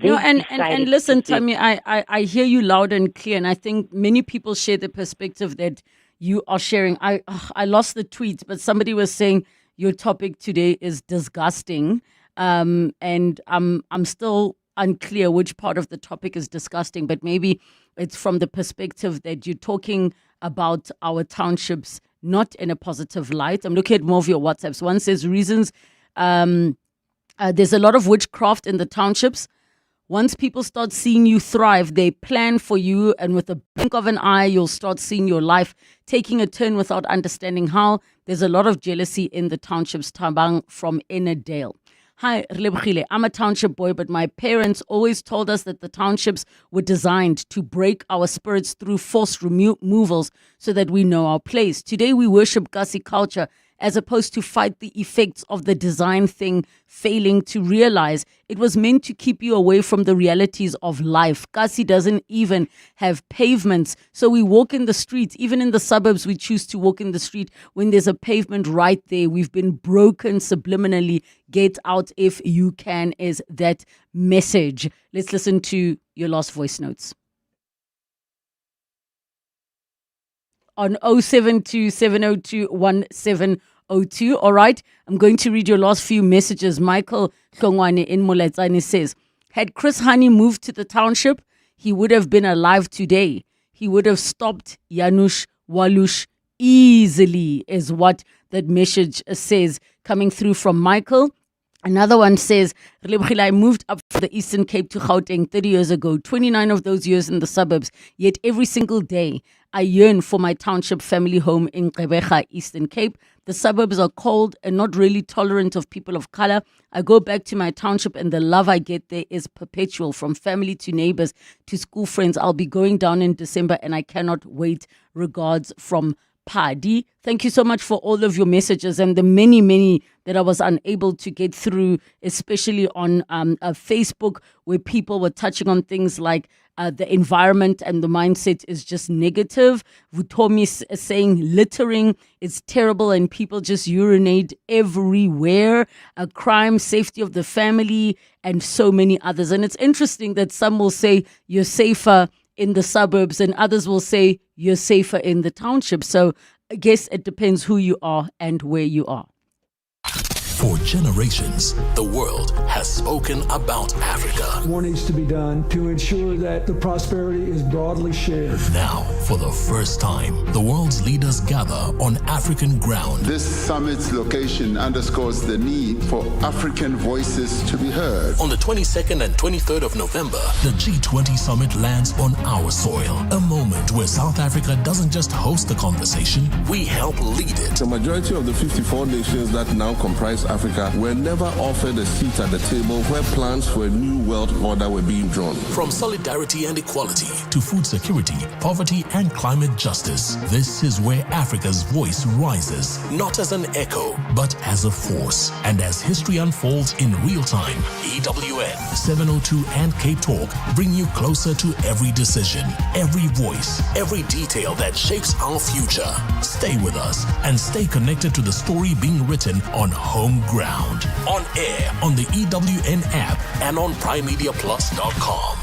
And listen, Tammy, I hear you loud and clear, and I think many people share the perspective that you are sharing. I lost the tweet, but somebody was saying your topic today is disgusting, and I'm still unclear which part of the topic is disgusting, but maybe it's from the perspective that you're talking about our townships not in a positive light. I'm looking at more of your WhatsApps. One says reasons. There's a lot of witchcraft in the townships. Once people start seeing you thrive, they plan for you, and with a blink of an eye, you'll start seeing your life taking a turn without understanding how. There's a lot of jealousy in the townships. Tabang from Innerdale. Hi, Relebogile. I'm a township boy, but my parents always told us that the townships were designed to break our spirits through forced removals so that we know our place. Today we worship Gussie culture as opposed to fight the effects of the design thing, failing to realize it was meant to keep you away from the realities of life. Kasi doesn't even have pavements, so we walk in the streets. Even in the suburbs, we choose to walk in the street when there's a pavement right there. We've been broken subliminally. Get out if you can is that message. Let's listen to your last voice notes. On 0727021702. All right, I'm going to read your last few messages. Michael Hlongwane in Moletsane says, had Chris Hani moved to the township, he would have been alive today. He would have stopped Janusz Walush easily, is what that message says, coming through from Michael. Another one says, I moved up from the Eastern Cape to Gauteng 30 years ago, 29 of those years in the suburbs, yet every single day I yearn for my township family home in Gqeberha, Eastern Cape. The suburbs are cold and not really tolerant of people of color. I go back to my township and the love I get there is perpetual, from family to neighbors to school friends. I'll be going down in December and I cannot wait. Regards from Paddy. Thank you so much for all of your messages and the many that I was unable to get through, especially on Facebook, where people were touching on things like the environment and the mindset is just negative. Vutomi is saying littering is terrible and people just urinate everywhere. Crime, safety of the family, and so many others. And it's interesting that some will say you're safer in the suburbs and others will say you're safer in the township. So I guess it depends who you are and where you are. For generations, the world has spoken about Africa. More needs to be done to ensure that the prosperity is broadly shared. Now, for the first time, the world's leaders gather on African ground. This summit's location underscores the need for African voices to be heard. On the 22nd and 23rd of November, the G20 summit lands on our soil. A moment where South Africa doesn't just host the conversation, we help lead it. The majority of the 54 nations that now comprise Africa were never offered a seat at the table where plans for a new world order were being drawn. From solidarity and equality to food security, poverty, and climate justice, this is where Africa's voice rises, not as an echo, but as a force. And as history unfolds in real time, EWN, 702 and Cape Talk bring you closer to every decision, every voice, every detail that shapes our future. Stay with us and stay connected to the story being written on home ground. On air, on the EWN app, and on primemediaplus.com.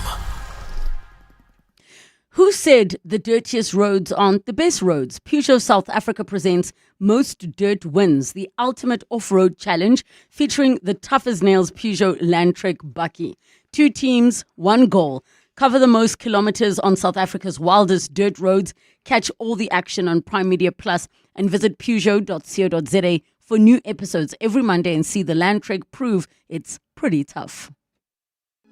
Who said the dirtiest roads aren't the best roads? Peugeot South Africa presents Most Dirt Wins, the ultimate off-road challenge featuring the tough as nails Peugeot Landtrek Bakkie. 2 teams, 1 goal. Cover the most kilometers on South Africa's wildest dirt roads. Catch all the action on Prime Media Plus and visit peugeot.co.za for new episodes every Monday and see the Landtrek prove it's pretty tough.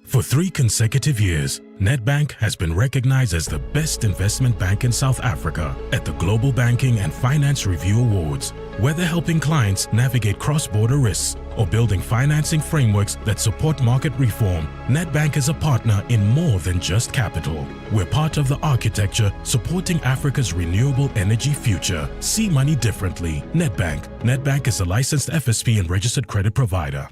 For 3 consecutive years, Nedbank has been recognized as the best investment bank in South Africa at the Global Banking and Finance Review Awards. Whether helping clients navigate cross-border risks or building financing frameworks that support market reform, Nedbank is a partner in more than just capital. We're part of the architecture supporting Africa's renewable energy future. See money differently. Nedbank. Nedbank is a licensed FSP and registered credit provider.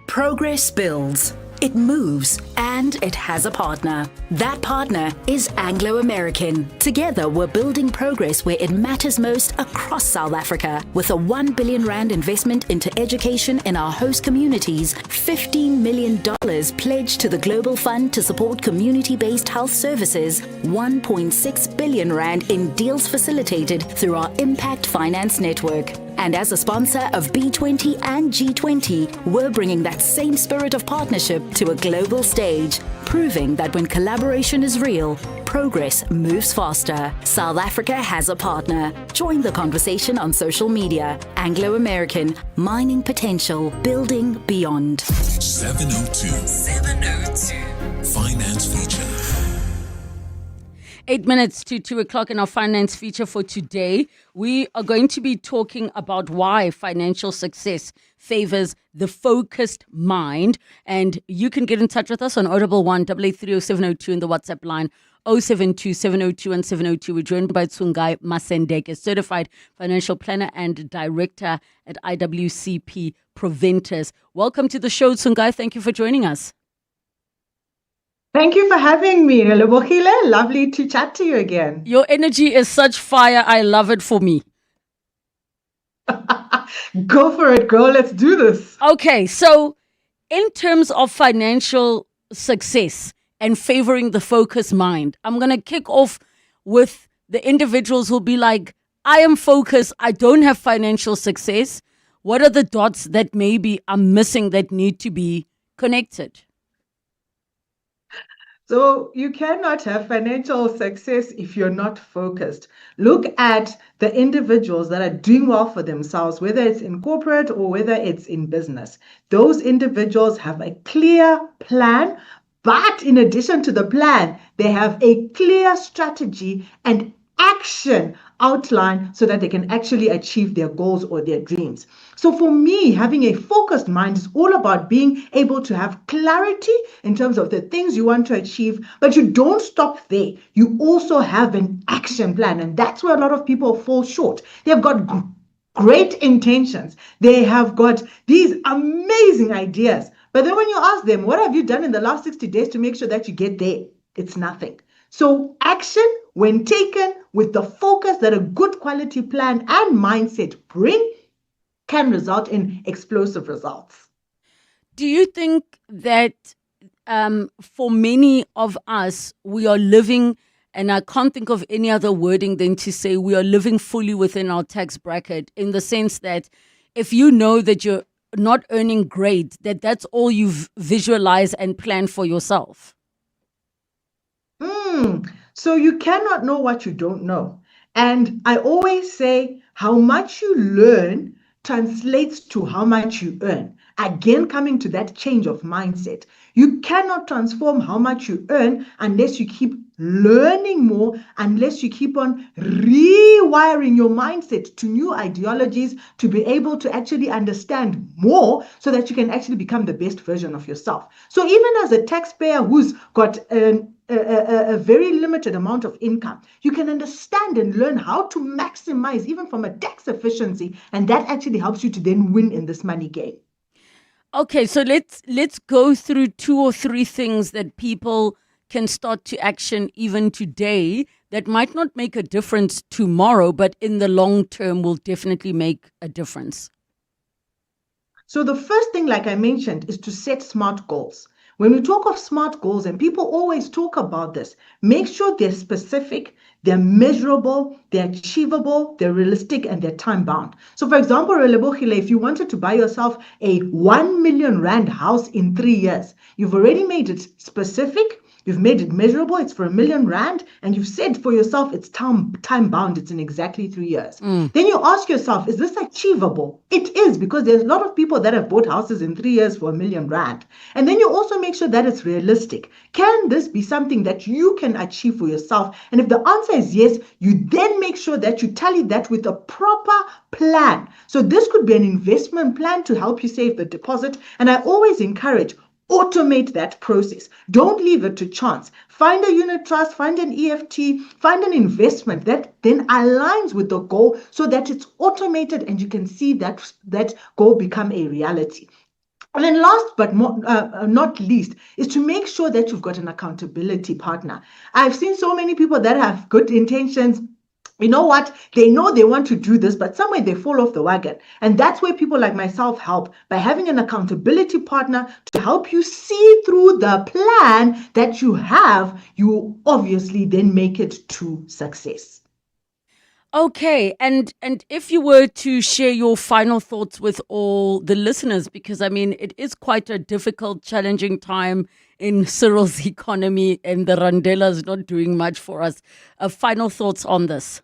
Progress builds, it moves, and it has a partner. That partner is Anglo-American. Together, we're building progress where it matters most across South Africa. With a 1 billion rand investment into education in our host communities, $15 million pledged to the Global Fund to support community-based health services, 1.6 billion rand in deals facilitated through our Impact Finance Network. And as a sponsor of B20 and G20, we're bringing that same spirit of partnership to a global stage, proving that when collaboration is real, progress moves faster. South Africa has a partner. Join the conversation on social media. Anglo-American, mining potential, building beyond. 702. Finance feature. 8 minutes to 2 o'clock in our finance feature for today. We are going to be talking about why financial success favors the focused mind. And you can get in touch with us on 011 8830702 in the WhatsApp line 072 702 and 702. We're joined by Tsungai Masendeke, certified financial planner and director at IWCP Proventus. Welcome to the show, Tsungai. Thank you for joining us. Thank you for having me, Relebogile. Lovely to chat to you again. Your energy is such fire. I love it for me. Go for it, girl. Let's do this. Okay, so in terms of financial success and favoring the focused mind, I'm going to kick off with the individuals who'll be like, I am focused. I don't have financial success. What are the dots that maybe I'm missing that need to be connected? So you cannot have financial success if you're not focused. Look at the individuals that are doing well for themselves, whether it's in corporate or whether it's in business. Those individuals have a clear plan, but in addition to the plan, they have a clear strategy and action outline so that they can actually achieve their goals or their dreams. So for me, having a focused mind is all about being able to have clarity in terms of the things you want to achieve, but you don't stop there. You also have an action plan, and that's where a lot of people fall short. They've got great intentions. They have got these amazing ideas, but then when you ask them, what have you done in the last 60 days to make sure that you get there? It's nothing. So action, when taken with the focus that a good quality plan and mindset bring, can result in explosive results. Do you think that for many of us, we are living, and I can't think of any other wording than to say we are living fully within our tax bracket, in the sense that if you know that you're not earning great, that's all you've visualized and planned for yourself? So you cannot know what you don't know. And I always say how much you learn translates to how much you earn. Again, coming to that change of mindset. You cannot transform how much you earn unless you keep learning more unless you keep on rewiring your mindset to new ideologies to be able to actually understand more so that you can actually become the best version of yourself. So even as a taxpayer who's got a very limited amount of income, you can understand and learn how to maximize even from a tax efficiency, and that actually helps you to then win in this money game. Okay, so let's go through 2 or 3 things that people can start to action even today that might not make a difference tomorrow, but in the long term will definitely make a difference. So the first thing, like I mentioned, is to set smart goals. When we talk of smart goals, and people always talk about this, make sure they're specific, they're measurable, they're achievable, they're realistic, and they're time-bound. So for example, Relebogile, if you wanted to buy yourself a 1 million rand house in 3 years, you've already made it specific, you've made it measurable, it's for 1 million rand, and you've said for yourself it's time-bound, it's in exactly 3 years. Then you ask yourself, is this achievable? It is, because there's a lot of people that have bought houses in 3 years for 1 million rand. And then you also make sure that it's realistic. Can this be something that you can achieve for yourself? And if the answer is yes, you then make sure that you tally that with a proper plan. So this could be an investment plan to help you save the deposit. And I always encourage, automate that process. Don't leave it to chance. Find a unit trust, find an EFT, find an investment that then aligns with the goal so that it's automated and you can see that goal become a reality. And then last but not least is to make sure that you've got an accountability partner. I've seen so many people that have good intentions. You know what? They know they want to do this, but somewhere they fall off the wagon. And that's where people like myself help, by having an accountability partner to help you see through the plan that you have. You obviously then make it to success. Okay, and if you were to share your final thoughts with all the listeners, because I mean, it is quite a difficult, challenging time in Cyril's economy, and the Randela is not doing much for us. Final thoughts on this?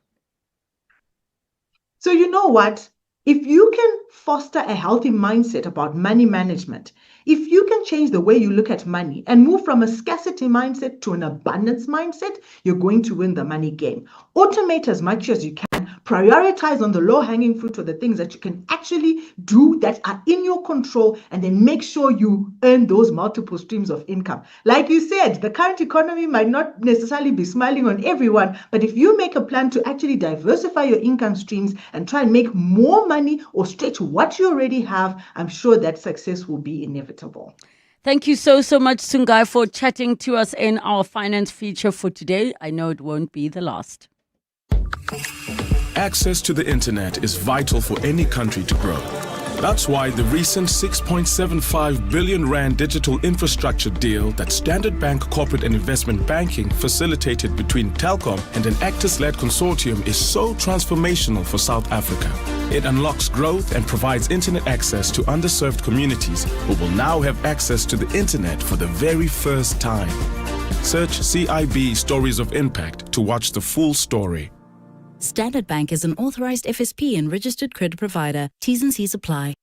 So you know what? If you can foster a healthy mindset about money management, if you can change the way you look at money and move from a scarcity mindset to an abundance mindset, you're going to win the money game. Automate as much as you can. Prioritize on the low-hanging fruit or the things that you can actually do that are in your control, and then make sure you earn those multiple streams of income. Like you said, the current economy might not necessarily be smiling on everyone, but if you make a plan to actually diversify your income streams and try and make more money or stretch what you already have, I'm sure that success will be inevitable. Thank you so much, Sungai, for chatting to us in our finance feature for today. I know it won't be the last. Access to the internet is vital for any country to grow. That's why the recent 6.75 billion rand digital infrastructure deal that Standard Bank Corporate and Investment Banking facilitated between Telkom and an Actis-led consortium is so transformational for South Africa. It unlocks growth and provides internet access to underserved communities who will now have access to the internet for the very first time. Search CIB Stories of Impact to watch the full story. Standard Bank is an authorized FSP and registered credit provider. T's and C's apply.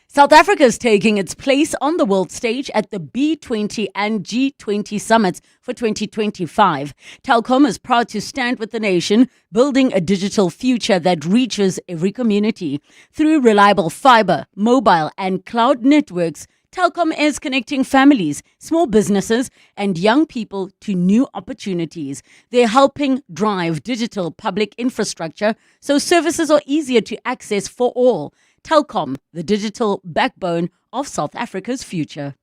South Africa is taking its place on the world stage at the B20 and G20 summits for 2025. Telkom is proud to stand with the nation, building a digital future that reaches every community. Through reliable fiber, mobile and cloud networks, Telkom is connecting families, small businesses and young people to new opportunities. They're helping drive digital public infrastructure so services are easier to access for all. Telkom, the digital backbone of South Africa's future.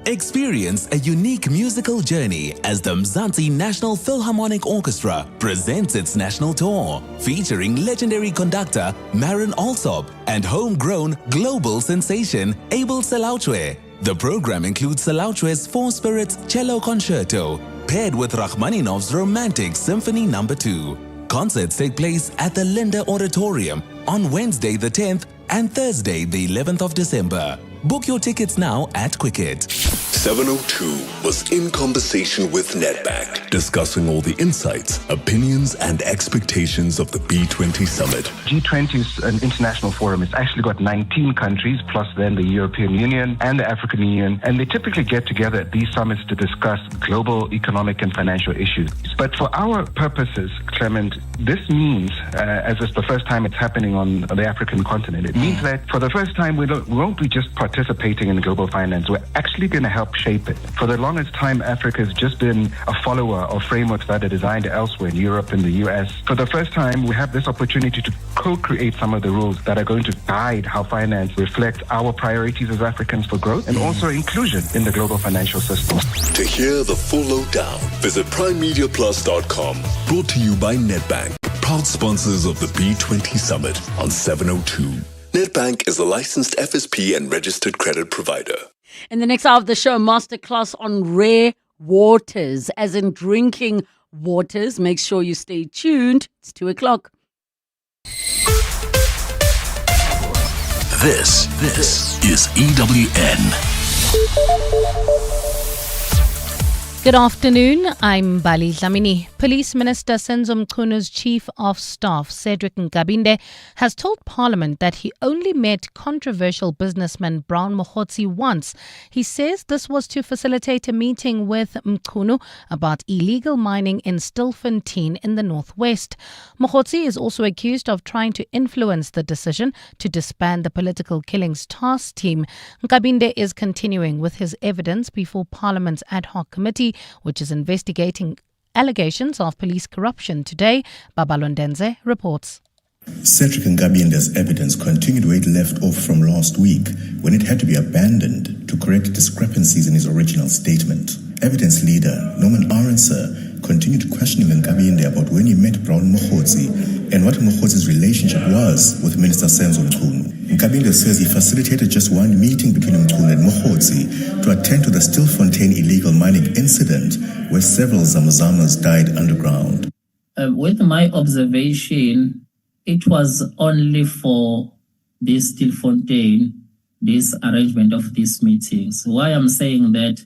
Experience a unique musical journey as the Mzansi National Philharmonic Orchestra presents its national tour, featuring legendary conductor Marin Alsop and homegrown global sensation Abel Selauchwe. The program includes Selauchwe's Four Spirits Cello Concerto, paired with Rachmaninoff's Romantic Symphony No. 2. Concerts take place at the Linda Auditorium on Wednesday the 10th and Thursday the 11th of December. Book your tickets now at Quicket. 702 was in conversation with Nedbank, discussing all the insights, opinions, and expectations of the B20 summit. G20 is an international forum. It's actually got 19 countries, plus then the European Union and the African Union, and they typically get together at these summits to discuss global economic and financial issues. But for our purposes, Clement, this means, as it's the first time it's happening on the African continent, it means that for the first time we won't be just participating in global finance. We're actually going to help shape it. For the longest time, Africa has just been a follower of frameworks that are designed elsewhere in Europe and the US. For the first time, we have this opportunity to co-create some of the rules that are going to guide how finance reflects our priorities as Africans for growth and also inclusion in the global financial system. To hear the full lowdown, visit primemediaplus.com. Brought to you by Nedbank, proud sponsors of the B20 Summit on 702. Nedbank is a licensed FSP and registered credit provider. In the next hour of the show, masterclass on rare waters, as in drinking waters. Make sure you stay tuned. It's 2:00. This is EWN. Good afternoon, I'm Bali Dlamini. Police Minister Senzo Mchunu Chief of Staff Cedric Nkabinde has told Parliament that he only met controversial businessman Brown Mokgotsi once. He says this was to facilitate a meeting with Mchunu about illegal mining in Stilfontein in the northwest. Mokgotsi is also accused of trying to influence the decision to disband the political killings task team. Nkabinde is continuing with his evidence before Parliament's ad hoc committee, which is investigating allegations of police corruption. Today, Babalondenze reports. Cedric Nkabinde's evidence continued where it left off from last week, when it had to be abandoned to correct discrepancies in his original statement. Evidence leader Norman Aronser continued questioning Nkabinde about when he met Brown Mokgotsi and what Mokgotsi's relationship was with Minister Senzo Mchunu. Nkabinde says he facilitated just one meeting between Mchunu and Mokgotsi to attend to the Stilfontein illegal mining incident where several Zamzamas died underground. With my observation, it was only for this Stilfontein, this arrangement of these meetings. Why I'm saying that,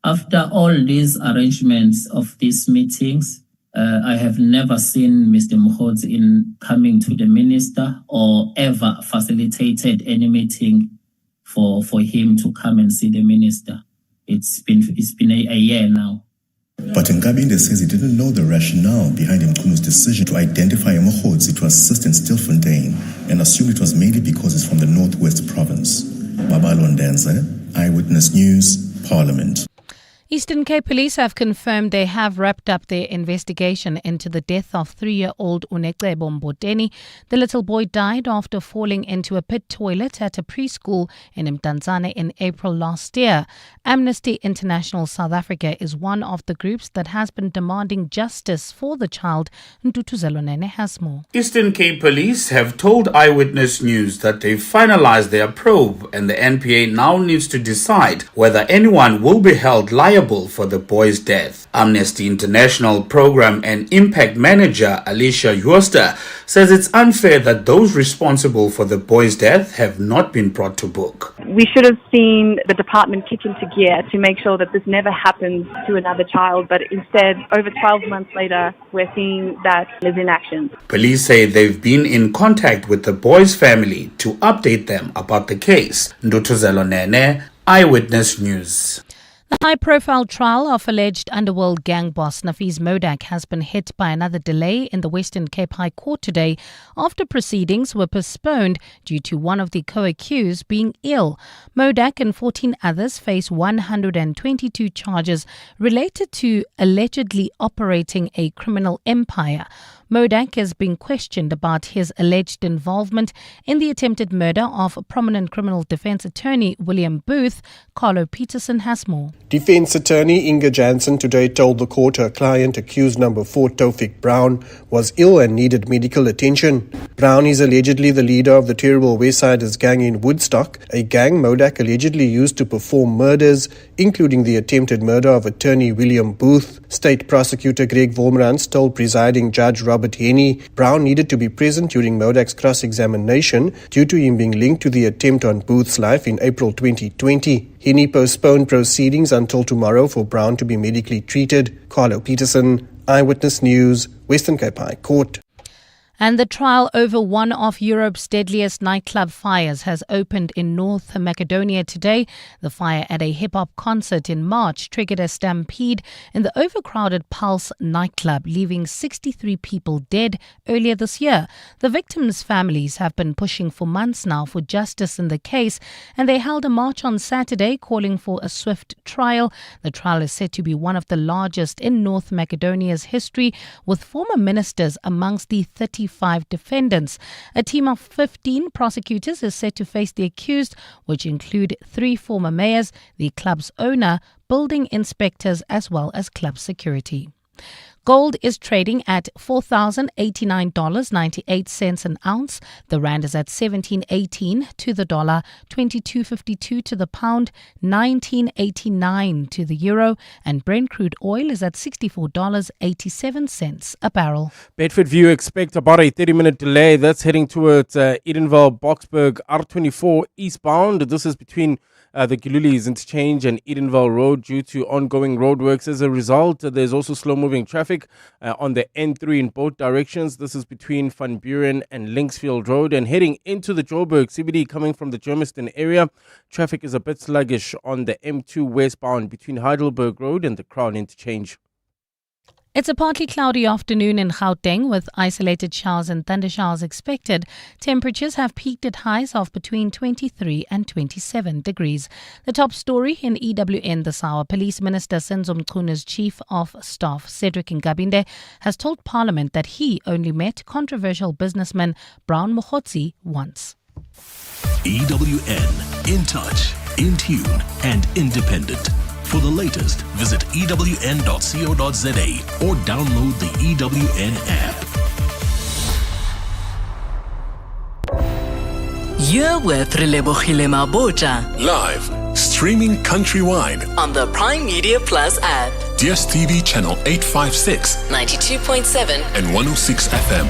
after all these arrangements of these meetings, I have never seen Mr. Mokgotsi in coming to the minister or ever facilitated any meeting for him to come and see the minister. It's been a year now. But Nkabinde says he didn't know the rationale behind Mchunu's decision to identify Mokgotsi to assist in Stilfontein and assumed it was mainly because he's from the Northwest Province. Babalondenze, Eyewitness News, Parliament. Eastern Cape Police have confirmed they have wrapped up their investigation into the death of 3-year-old Unecebo Mboteni. The little boy died after falling into a pit toilet at a preschool in Mdantsane in April last year. Amnesty International South Africa is one of the groups that has been demanding justice for the child. Ntutuzelonene has more. Eastern Cape Police have told Eyewitness News that they've finalized their probe and the NPA now needs to decide whether anyone will be held liable for the boy's death. Amnesty International Program and Impact Manager Alicia Yoster says it's unfair that those responsible for the boy's death have not been brought to book. We should have seen the department kick into gear to make sure that this never happens to another child, but instead, over 12 months later, we're seeing that is in action. Police say they've been in contact with the boy's family to update them about the case. Ntutuzelonene, Eyewitness News. The high-profile trial of alleged underworld gang boss Nafees Modak has been hit by another delay in the Western Cape High Court today after proceedings were postponed due to one of the co-accused being ill. Modak and 14 others face 122 charges related to allegedly operating a criminal empire. Modak is being questioned about his alleged involvement in the attempted murder of prominent criminal defense attorney William Booth. Carlo Peterson has more. Defense attorney Inga Jansen today told the court her client, accused number 4 Taufik Brown, was ill and needed medical attention. Brown is allegedly the leader of the terrible Westsiders gang in Woodstock, a gang Modak allegedly used to perform murders, including the attempted murder of attorney William Booth. State prosecutor Greg Vormerans told presiding judge Rob Albert Henny. Brown needed to be present during Modak's cross-examination due to him being linked to the attempt on Booth's life in April 2020. Henny postponed proceedings until tomorrow for Brown to be medically treated. Carlo Peterson, Eyewitness News, Western Cape High Court. And the trial over one of Europe's deadliest nightclub fires has opened in North Macedonia today. The fire at a hip-hop concert in March triggered a stampede in the overcrowded Pulse nightclub, leaving 63 people dead earlier this year. The victims' families have been pushing for months now for justice in the case, and they held a march on Saturday calling for a swift trial. The trial is said to be one of the largest in North Macedonia's history, with former ministers amongst the 35 defendants. A team of 15 prosecutors is set to face the accused, which include 3 former mayors, the club's owner, building inspectors, as well as club security. Gold is trading at $4,089.98 an ounce. The rand is at 17.18 to the dollar, 22.52 to the pound, 19.89 to the euro, and Brent crude oil is at $64.87 a barrel. Bedford View expect about a 30-minute delay. That's heading towards Edenville, Boksburg, R24 eastbound. This is between the Gilulis Interchange and Edenville Road due to ongoing roadworks. As a result, there's also slow-moving traffic on the N3 in both directions. This is between Van Buren and Linksfield Road. And heading into the Joburg CBD coming from the Germiston area, traffic is a bit sluggish on the M2 westbound between Heidelberg Road and the Crown Interchange. It's a partly cloudy afternoon in Gauteng with isolated showers and thundershowers expected. Temperatures have peaked at highs of between 23 and 27 degrees. The top story in EWN this hour. Police Minister Senzo Mchunga's Chief of Staff, Cedric Ngabinde, has told Parliament that he only met controversial businessman Brown Mogotsi once. EWN, in touch, in tune and independent. For the latest, visit ewn.co.za or download the EWN app. You're with Relebogile Mabotja. Live, streaming countrywide On the Prime Media Plus app. DSTV channel 856, 92.7 and 106 FM.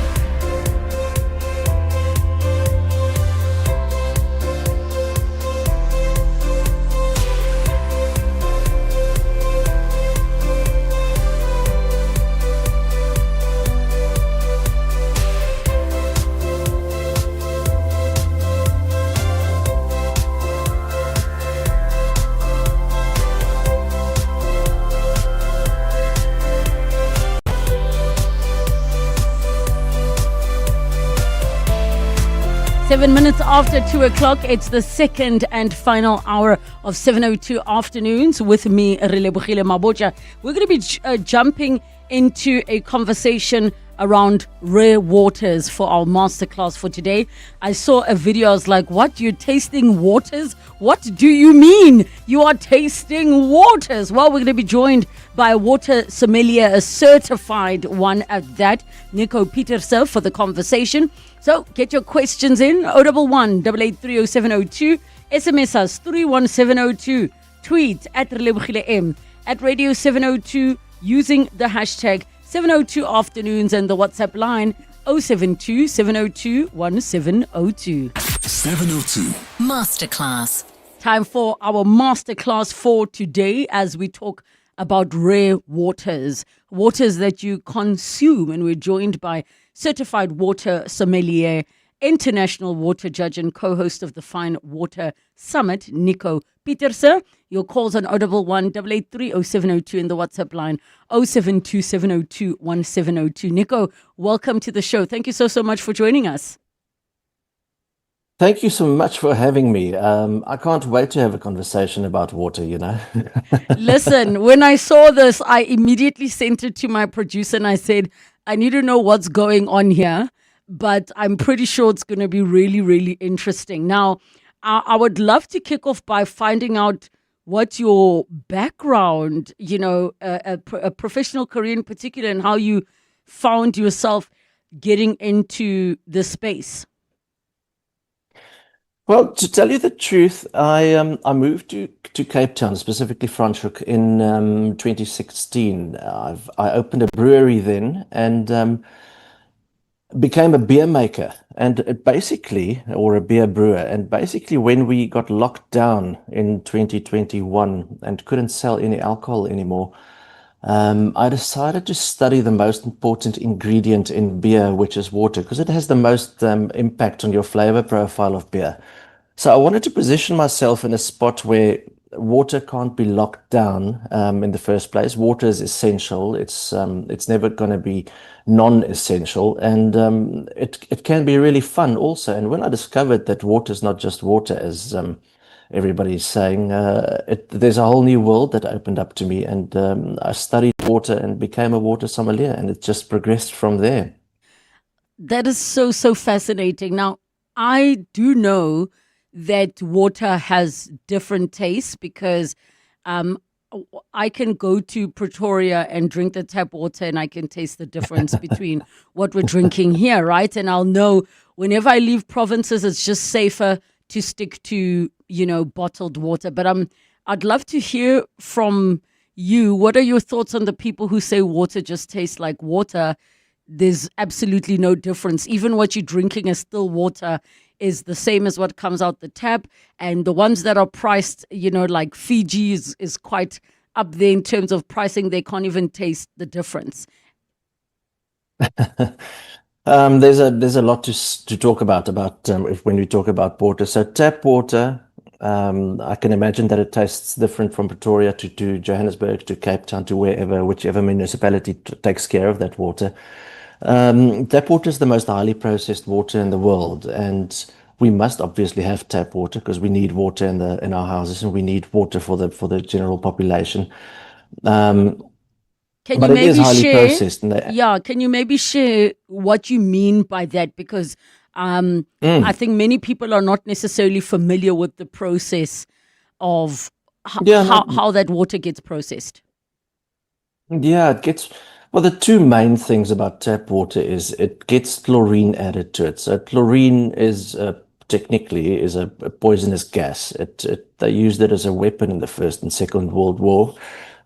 7 minutes after 2 o'clock, it's the second and final hour of 7:02 afternoons with me, Relebogile Mabotja. We're going to be jumping into a conversation around rare waters for our masterclass for today. I saw a video, I was like, what, you're tasting waters? What do you mean you are tasting waters? Well, we're going to be joined by a water sommelier, a certified one at that, Nico Pieterse, for the conversation. So get your questions in, 011 883 0702, SMS us 31702, tweet at Relebogile M, at Radio 702 using the hashtag 702 afternoons and the WhatsApp line 072 702 1702. 702 Masterclass. Time for our masterclass for today as we talk about rare waters that you consume. And we're joined by certified water sommelier, international water judge and co-host of the Fine Water Summit, Nico Pieterse. Your calls on 011 883 0702 in the WhatsApp line 072 702 1702. Nico, welcome to the show. Thank you so much for joining us. Thank you so much for having me. I can't wait to have a conversation about water, you know. Listen, when I saw this, I immediately sent it to my producer and I said, I need to know what's going on here, but I'm pretty sure it's going to be really, really interesting. Now, I would love to kick off by finding out what your background, a professional career in particular, and how you found yourself getting into the space. Well, to tell you the truth, I moved to Cape Town, specifically Franschhoek, in 2016. I opened a brewery then, and became a beer maker and it basically, or a beer brewer. And basically, when we got locked down in 2021 and couldn't sell any alcohol anymore, I decided to study the most important ingredient in beer, which is water, because it has the most impact on your flavor profile of beer. So I wanted to position myself in a spot where water can't be locked down in the first place. Water is essential. It's never going to be non-essential, and it can be really fun also. And when I discovered that water is not just water, as everybody's saying, there's a whole new world that opened up to me, and I studied water and became a water sommelier, and it just progressed from there. That is so fascinating. Now, I do know that water has different tastes because I can go to Pretoria and drink the tap water and I can taste the difference between what we're drinking here, right? And I'll know whenever I leave provinces, it's just safer to stick to, bottled water. But I'd love to hear from you. What are your thoughts on the people who say water just tastes like water? There's absolutely no difference. Even what you're drinking is still water, is the same as what comes out the tap. And the ones that are priced, like Fiji is quite up there in terms of pricing. They can't even taste the difference. There's a lot to talk about when we talk about water. So tap water, I can imagine that it tastes different from Pretoria to Johannesburg, to Cape Town, to whichever municipality takes care of that water. Tap water is the most highly processed water in the world, and we must obviously have tap water because we need water in our houses, and we need water for the general population. Can but you it is maybe highly share? processed. Can you maybe share what you mean by that? Because I think many people are not necessarily familiar with the process of how that water gets processed. Yeah, well, the two main things about tap water is it gets chlorine added to it. So chlorine is technically is a poisonous gas. They used it as a weapon in the First and Second World War.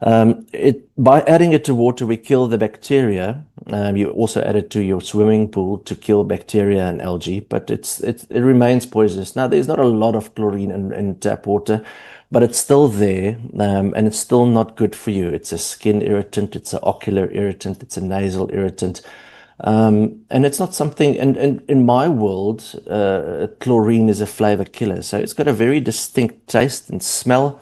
By adding it to water, we kill the bacteria. You also add it to your swimming pool to kill bacteria and algae, but it remains poisonous. Now, there's not a lot of chlorine in tap water, but it's still there, and it's still not good for you. It's a skin irritant, it's an ocular irritant, it's a nasal irritant. And it's not something, and in my world, chlorine is a flavor killer. So it's got a very distinct taste and smell.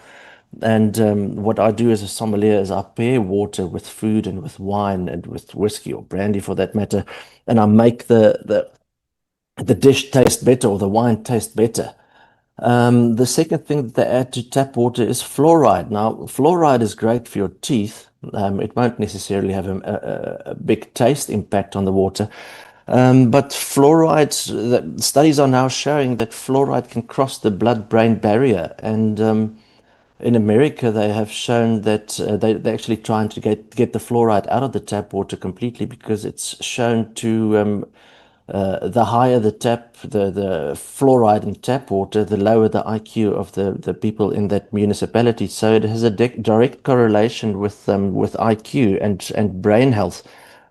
And what I do as a sommelier is I pair water with food and with wine and with whiskey or brandy for that matter, and I make the dish taste better or the wine taste better. The second thing that they add to tap water is fluoride. Now, fluoride is great for your teeth. It won't necessarily have a big taste impact on the water. But fluoride, the studies are now showing that fluoride can cross the blood-brain barrier. And in America, they have shown that they're actually trying to get the fluoride out of the tap water completely because it's shown to the higher the fluoride in tap water, the lower the IQ of the people in that municipality. So it has a direct correlation with IQ and brain health.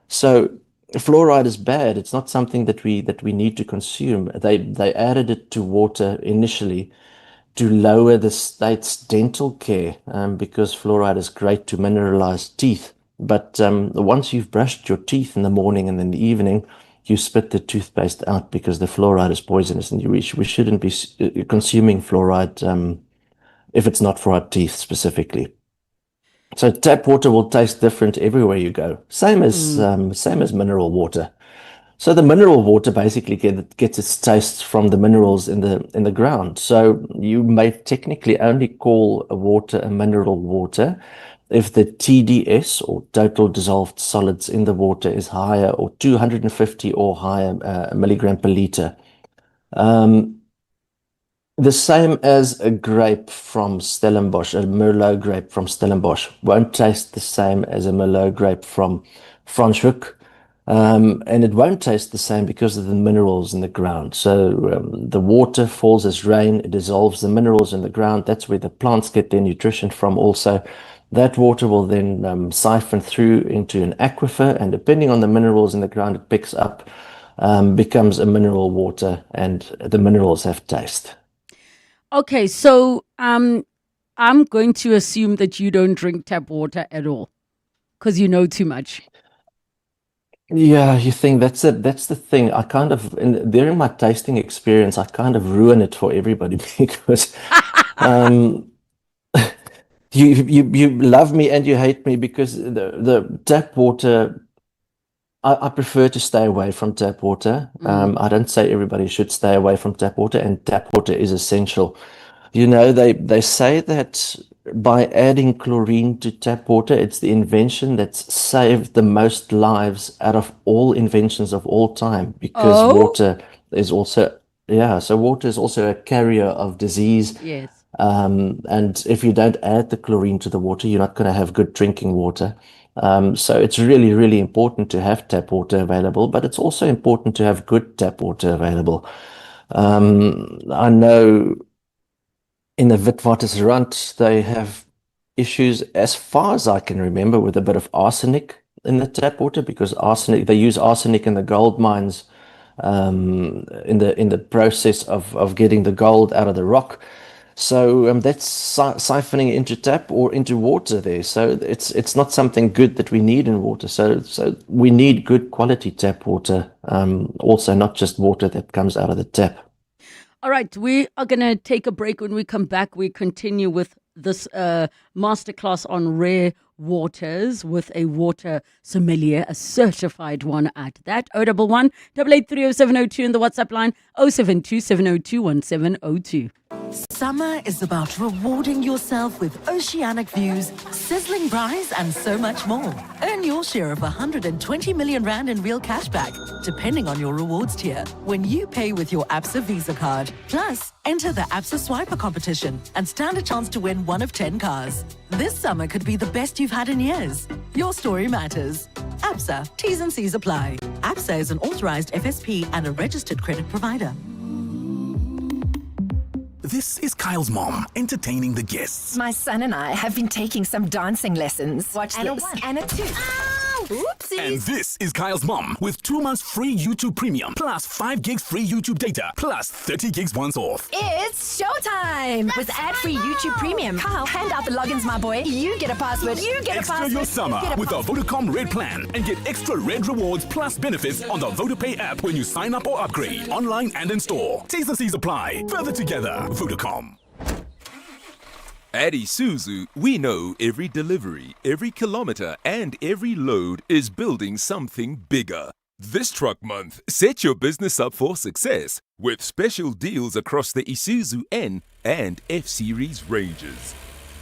So fluoride is bad. It's not something that we need to consume. They added it to water initially to lower the state's dental care because fluoride is great to mineralize teeth. But once you've brushed your teeth in the morning and in the evening, you spit the toothpaste out because the fluoride is poisonous, and we shouldn't be consuming fluoride if it's not for our teeth specifically. So tap water will taste different everywhere you go. Same as mineral water. So the mineral water basically gets its taste from the minerals in the ground. So you may technically only call a water a mineral water if the TDS, or total dissolved solids in the water, is higher, or 250 or higher milligram per liter. The same as a grape from Stellenbosch, a Merlot grape from Stellenbosch, won't taste the same as a Merlot grape from Franschhoek. And it won't taste the same because of the minerals in the ground. So the water falls as rain, it dissolves the minerals in the ground. That's where the plants get their nutrition from also. That water will then siphon through into an aquifer, and depending on the minerals in the ground, it picks up becomes a mineral water, and the minerals have taste. Okay, so I'm going to assume that you don't drink tap water at all because you know too much. Yeah, you think that's it. That's the thing. I kind of, during my tasting experience, I kind of ruin it for everybody because you love me and you hate me because the tap water, I prefer to stay away from tap water. I don't say everybody should stay away from tap water, and tap water is essential. You know, they say that by adding chlorine to tap water, it's the invention that's saved the most lives out of all inventions of all time, because water is also, so water is also a carrier of disease. Yes. And if you don't add the chlorine to the water, you're not going to have good drinking water. So it's really, really important to have tap water available, but it's also important to have good tap water available. I know in the Witwatersrand, they have issues, as far as I can remember, with a bit of arsenic in the tap water, because they use arsenic in the gold mines in the process of getting the gold out of the rock. So that's siphoning into tap or into water there. So it's not something good that we need in water. So we need good quality tap water, also not just water that comes out of the tap. All right, we are going to take a break. When we come back, we continue with this masterclass on rare waters with a water sommelier, a certified one at that. 011 883 0702 in the WhatsApp line 072 702 1702. Summer is about rewarding yourself with oceanic views, sizzling braais, and so much more. Earn your share of 120 million rand in real cashback, depending on your rewards tier, when you pay with your Absa Visa card. Plus, enter the Absa Swiper competition and stand a chance to win one of 10 cars. This summer could be the best you've had in years. Your story matters. Absa, T's and C's apply. Absa is an authorized FSP and a registered credit provider. This is Kyle's mom, entertaining the guests. My son and I have been taking some dancing lessons. Watch And a this. 1. And a 2. Oopsies. And this is Kyle's mom with 2 months free YouTube Premium, plus 5 gigs free YouTube data, plus 30 gigs once off. It's showtime! With ad-free YouTube Premium. Kyle, hand out the logins, my boy. You get a password. You get a Extra password. your summer Get a with the Vodacom Red Plan and get extra Red rewards plus benefits on the VodaPay app when you sign up or upgrade, online and in store. T's and C's apply. Further together, Vodacom. At Isuzu, we know every delivery, every kilometer, and every load is building something bigger. This truck month, set your business up for success with special deals across the Isuzu N and F-Series ranges.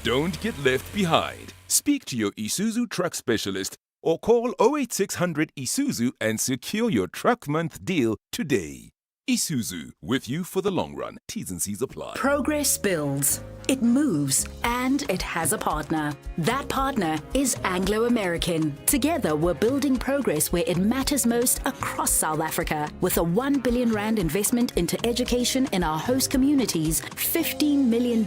Don't get left behind. Speak to your Isuzu truck specialist or call 08600 Isuzu and secure your truck month deal today. Isuzu, with you for the long run. T's and C's apply. Progress builds, it moves, and it has a partner. That partner is Anglo-American. Together, we're building progress where it matters most across South Africa. With a 1 billion rand investment into education in our host communities, $15 million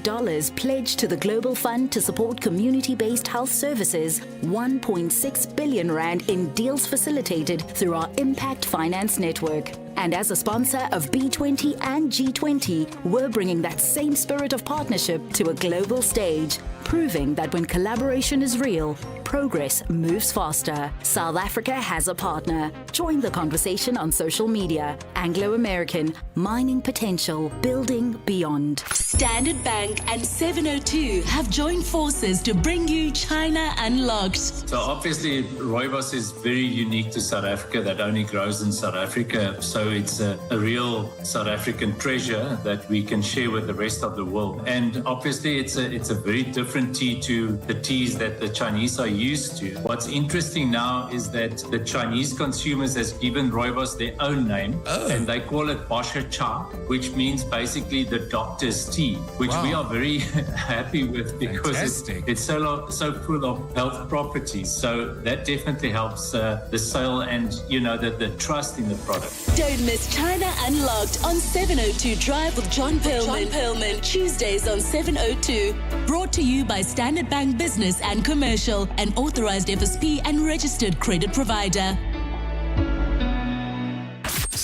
pledged to the Global Fund to support community-based health services, 1.6 billion rand in deals facilitated through our Impact Finance Network. And as a sponsor of B20 and G20, we're bringing that same spirit of partnership to a global stage, proving that when collaboration is real, progress moves faster. South Africa has a partner. Join the conversation on social media. Anglo-American, mining potential, building beyond. Standard Bank and 702 have joined forces to bring you China Unlocked. So obviously, rooibos is very unique to South Africa, that only grows in South Africa. So it's a real South African treasure that we can share with the rest of the world. And obviously, it's a very different tea to the teas that the Chinese are used to. What's interesting now is that the Chinese consumers has given rooibos their own name, and they call it Bosha Cha, which means basically the doctor's tea, which we are very happy with because it's so full of health properties. So that definitely helps the sale and the trust in the product. Don't miss China Unlocked on 702 Drive with John Perlman. Tuesdays on 702. Brought to you by Standard Bank Business and Commercial, an authorized FSP and registered credit provider.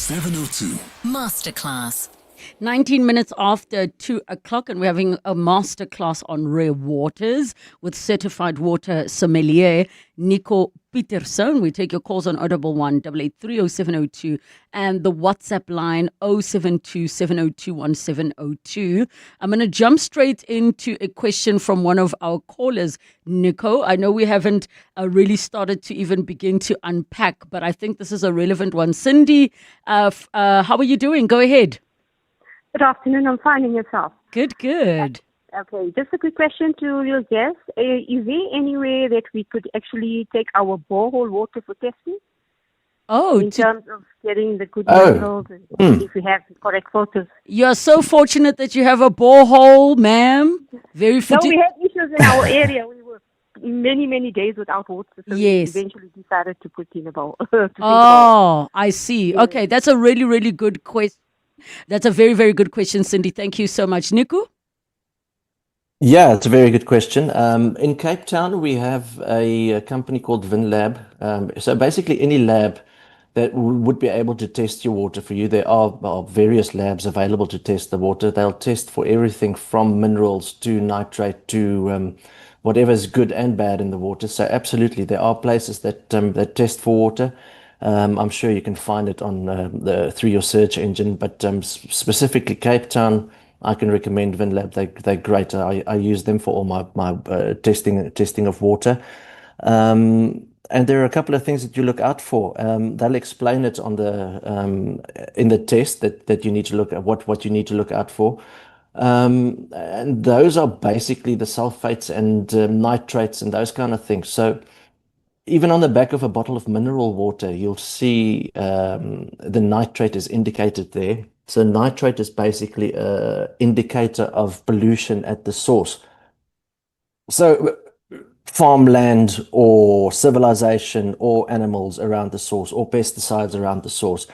702. Masterclass. 19 minutes after 2 o'clock, and we're having a masterclass on rare waters with certified water sommelier Nico Peterson. We take your calls on 011 883 and the WhatsApp line 072 702 1702. I'm going to jump straight into a question from one of our callers, Nico. I know we haven't really started to even begin to unpack, but I think this is a relevant one. Cindy, how are you doing? Go ahead. Good afternoon. I'm finding yourself. Good. Okay, just a quick question to your guest. Is there any way that we could actually take our borehole water for testing? In terms of getting the good minerals and if we have the correct filters. You're so fortunate that you have a borehole, ma'am. No, we had issues in our area. We were many days without water. So we eventually decided to put in a bowl. I see. Yeah. Okay, that's a really good question. That's a very, very good question, Cindy. Thank you so much. Niku? Yeah, it's a very good question. In Cape Town, we have a company called VinLab. So basically any lab that would be able to test your water for you. There are various labs available to test the water. They'll test for everything from minerals to nitrate to whatever's good and bad in the water. So absolutely, there are places that test for water. I'm sure you can find it on through your search engine, but specifically Cape Town, I can recommend VinLab. They're great. I use them for all my testing of water. And there are a couple of things that you look out for. They'll explain it on the in the test that you need to look at what you need to look out for. And those are basically the sulfates and nitrates and those kind of things. So even on the back of a bottle of mineral water, you'll see the nitrate is indicated there. So nitrate is basically an indicator of pollution at the source. So farmland or civilization or animals around the source or pesticides around the source.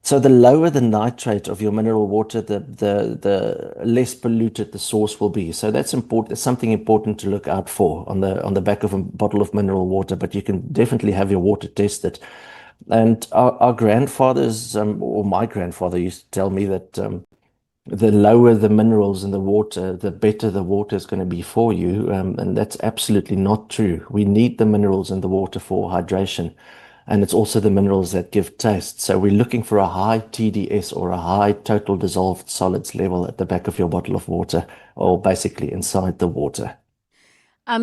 So the lower the nitrate of your mineral water, the less polluted the source will be. So that's important. It's something important to look out for on the back of a bottle of mineral water. But you can definitely have your water tested. And our grandfathers, or my grandfather, used to tell me that the lower the minerals in the water, the better the water is going to be for you. And that's absolutely not true. We need the minerals in the water for hydration. And it's also the minerals that give taste. So we're looking for a high TDS or a high total dissolved solids level at the back of your bottle of water, or basically inside the water.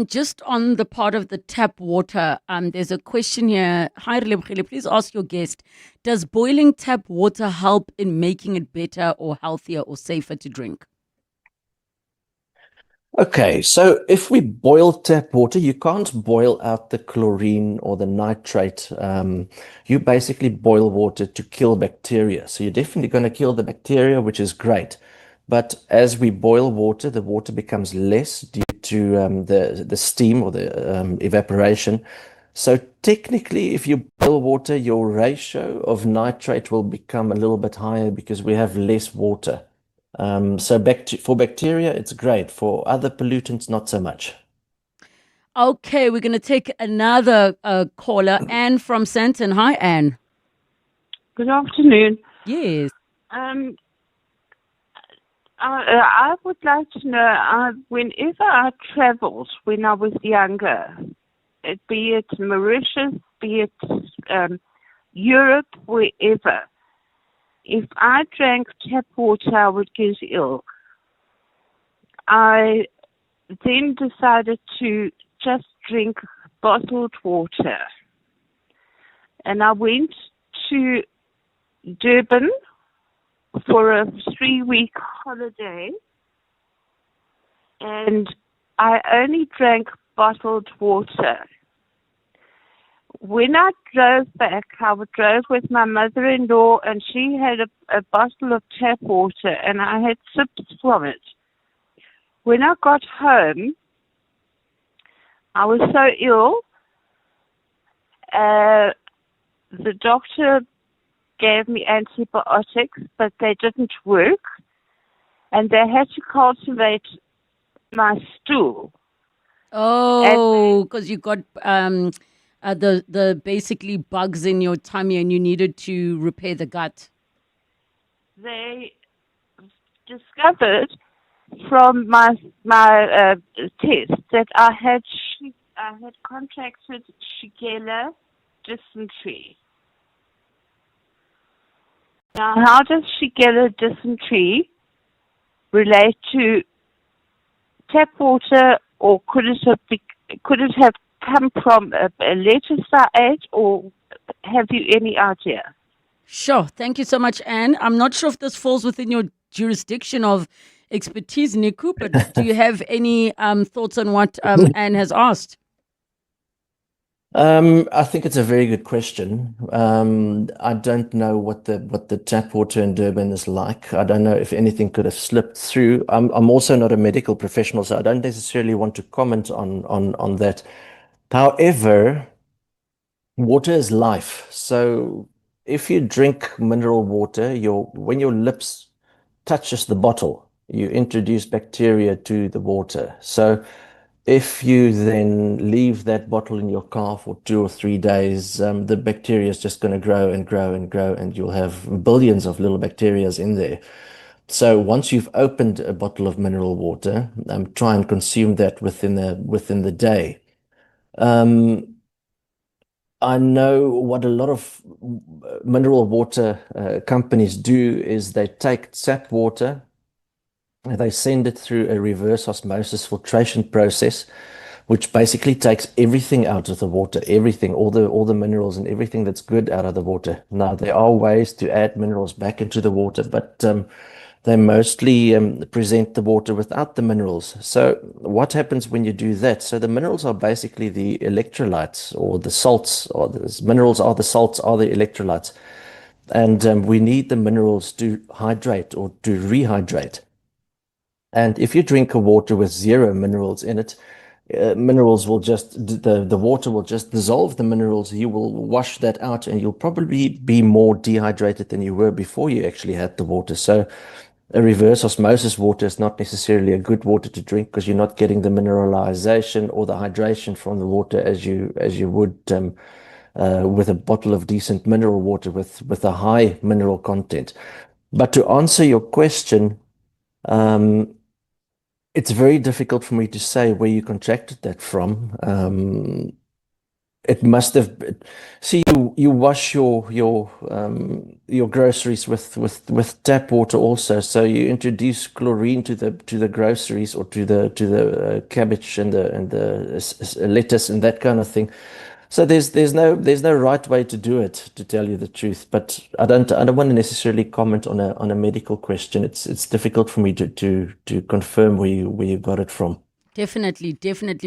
Just on the part of the tap water, there's a question here. Hi, Relebogile, please ask your guest, does boiling tap water help in making it better or healthier or safer to drink? Okay, so if we boil tap water, you can't boil out the chlorine or the nitrate. You basically boil water to kill bacteria. So you're definitely going to kill the bacteria, which is great. But as we boil water, the water becomes less due to the steam or the evaporation. So technically, if you boil water, your ratio of nitrate will become a little bit higher because we have less water. So for bacteria, it's great. For other pollutants, not so much. Okay, we're going to take another caller, Anne from Sandton. Hi, Anne. Good afternoon. Yes. I would like to know, whenever I traveled when I was younger, be it Mauritius, be it Europe, wherever, if I drank tap water, I would get ill. I then decided to just drink bottled water. And I went to Durban for a 3-week holiday. And I only drank bottled water. When I drove back, I drove with my mother-in-law, and she had a bottle of tap water, and I had sips from it. When I got home, I was so ill. The doctor gave me antibiotics, but they didn't work, and they had to cultivate my stool. Oh, because you got the basically bugs in your tummy and you needed to repair the gut. they discovered from my test that I had contracted Shigella dysentery. Now, how does Shigella dysentery relate to tap water, or could it have come from a lettuce I ate, or have you any idea? Sure. Thank you so much, Anne. I'm not sure if this falls within your jurisdiction of expertise, Niku, but do you have any thoughts on what Anne has asked? I think it's a very good question. I don't know what the tap water in Durban is like. I don't know if anything could have slipped through. I'm also not a medical professional, so I don't necessarily want to comment on that. However, water is life. So if you drink mineral water, when your lips touches the bottle, you introduce bacteria to the water. So if you then leave that bottle in your car for 2 or 3 days, the bacteria is just going to grow and grow and grow, and you'll have billions of little bacteria in there. So once you've opened a bottle of mineral water, try and consume that within the day. I know what a lot of mineral water companies do is they take tap water, they send it through a reverse osmosis filtration process, which basically takes everything out of the water, everything, all the minerals and everything that's good out of the water. Now, there are ways to add minerals back into the water, but they mostly present the water without the minerals. So what happens when you do that? So the minerals are basically the electrolytes or the salts, or the minerals are the salts, are the electrolytes. And we need the minerals to hydrate or to rehydrate. And if you drink a water with zero minerals in it, minerals will the water will just dissolve the minerals. You will wash that out, and you'll probably be more dehydrated than you were before you actually had the water. So a reverse osmosis water is not necessarily a good water to drink, because you're not getting the mineralization or the hydration from the water as you would with a bottle of decent mineral water with a high mineral content. But to answer your question, it's very difficult for me to say where you contracted that from. It must have been, see, you wash your groceries with tap water also, so you introduce chlorine to the groceries, or to the cabbage and the lettuce and that kind of thing. So there's no right way to do it, to tell you the truth. But I don't want to necessarily comment on a medical question. It's difficult for me to confirm where you got it from. Definitely.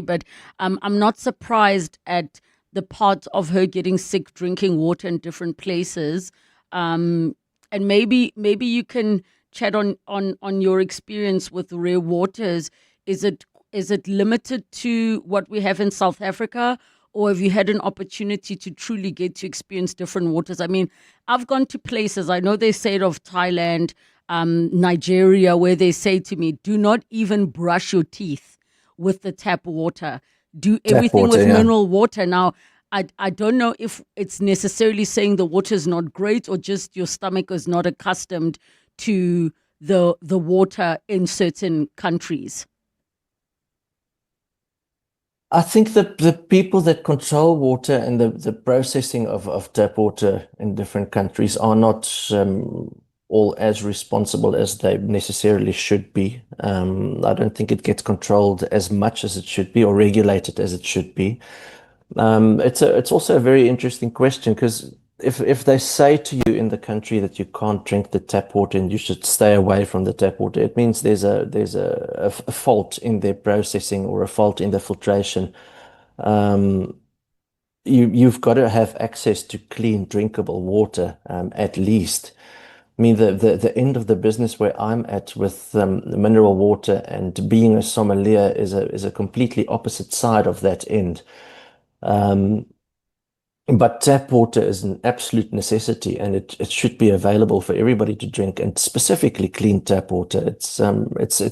But I'm not surprised at the part of her getting sick drinking water in different places. And maybe you can chat on your experience with Rare Waters. Is it limited to what we have in South Africa, or have you had an opportunity to truly get to experience different waters? I mean, I've gone to places, I know they say it of Thailand, Nigeria, where they say to me, do not even brush your teeth with the tap water. Do everything with mineral water. Now, I don't know if it's necessarily saying the water is not great, or just your stomach is not accustomed to the water in certain countries. I think the people that control water and the processing of tap water in different countries are not all as responsible as they necessarily should be. I don't think it gets controlled as much as it should be, or regulated as it should be. It's also a very interesting question, because if they say to you in the country that you can't drink the tap water and you should stay away from the tap water, it means there's a fault in their processing, or a fault in the filtration. You've got to have access to clean, drinkable water, at least. I mean, the end of the business where I'm at with mineral water and being a sommelier is a completely opposite side of that end. But tap water is an absolute necessity, and it should be available for everybody to drink, and specifically clean tap water. It's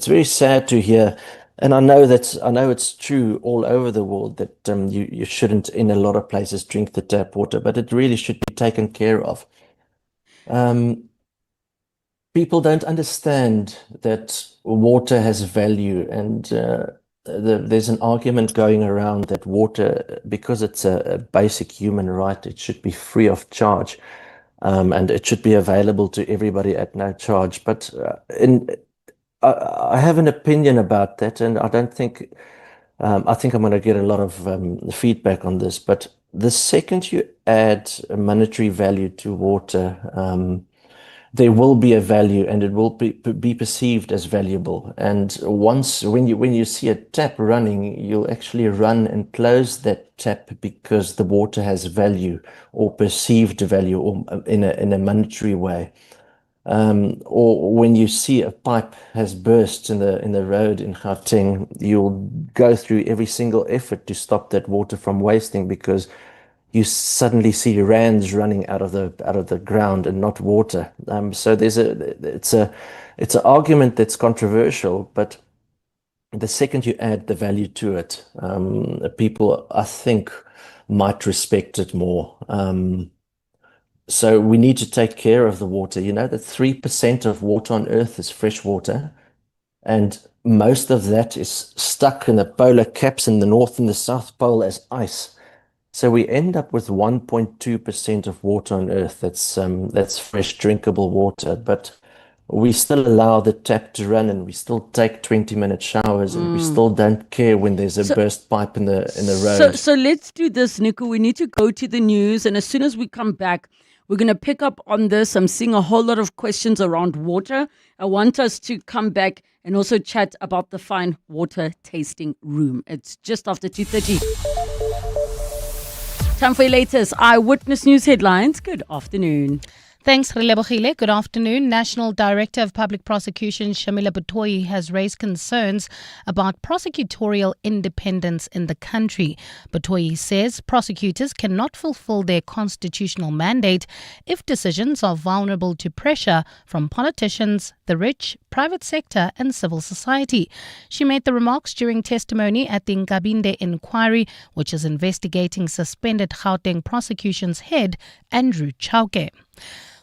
very sad to hear, and I know it's true all over the world, that you shouldn't, in a lot of places, drink the tap water, but it really should be taken care of. people don't understand that water has value, and there's an argument going around that water, because it's a basic human right, it should be free of charge, and it should be available to everybody at no charge. But I have an opinion about that, and I don't think I think I'm going to get a lot of feedback on this. But the second you add a monetary value to water, there will be a value, and it will be perceived as valuable. And when you see a tap running, you'll actually run and close that tap because the water has value or perceived value, or in a monetary way. Or when you see a pipe has burst in the road in Gauteng, you'll go through every single effort to stop that water from wasting, because you suddenly see rands running out of the ground and not water. So it's an argument that's controversial, but the second you add the value to it, people, I think, might respect it more. So we need to take care of the water. You know that 3% of water on Earth is fresh water, and most of that is stuck in the polar caps in the North and the South Pole as ice. So we end up with 1.2% of water on Earth that's fresh, drinkable water. But we still allow the tap to run, and we still take 20-minute showers, and we still don't care when there's a burst pipe in the road. So let's do this, Nico. We need to go to the news, and as soon as we come back, we're going to pick up on this. I'm seeing a whole lot of questions around water. I want us to come back and also chat about the fine water tasting room. It's just after 2:30. Time for your latest Eyewitness News headlines. Good afternoon. Thanks, Relebogile. Good afternoon. National Director of Public Prosecution Shamila Batoyi has raised concerns about prosecutorial independence in the country. Batoyi says prosecutors cannot fulfill their constitutional mandate if decisions are vulnerable to pressure from politicians, the rich, private sector and civil society. She made the remarks during testimony at the Nkabinde inquiry, which is investigating suspended Gauteng prosecution's head, Andrew Chauke.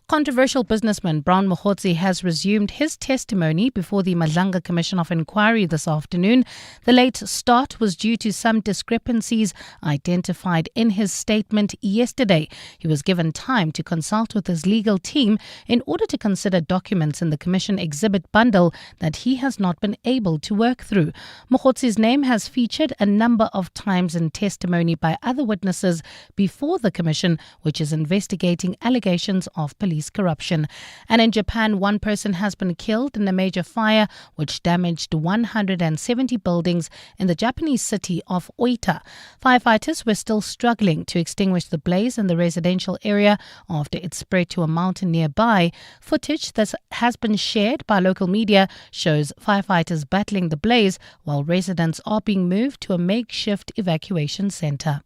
Controversial businessman Brown Mabotja has resumed his testimony before the Madlanga Commission of Inquiry this afternoon. The late start was due to some discrepancies identified in his statement yesterday. He was given time to consult with his legal team in order to consider documents in the Commission exhibit bundle that he has not been able to work through. Mabotja's name has featured a number of times in testimony by other witnesses before the Commission, which is investigating allegations of police corruption. And in Japan, one person has been killed in a major fire which damaged 170 buildings in the Japanese city of Oita. Firefighters were still struggling to extinguish the blaze in the residential area after it spread to a mountain nearby. Footage that has been shared by local media shows firefighters battling the blaze while residents are being moved to a makeshift evacuation center.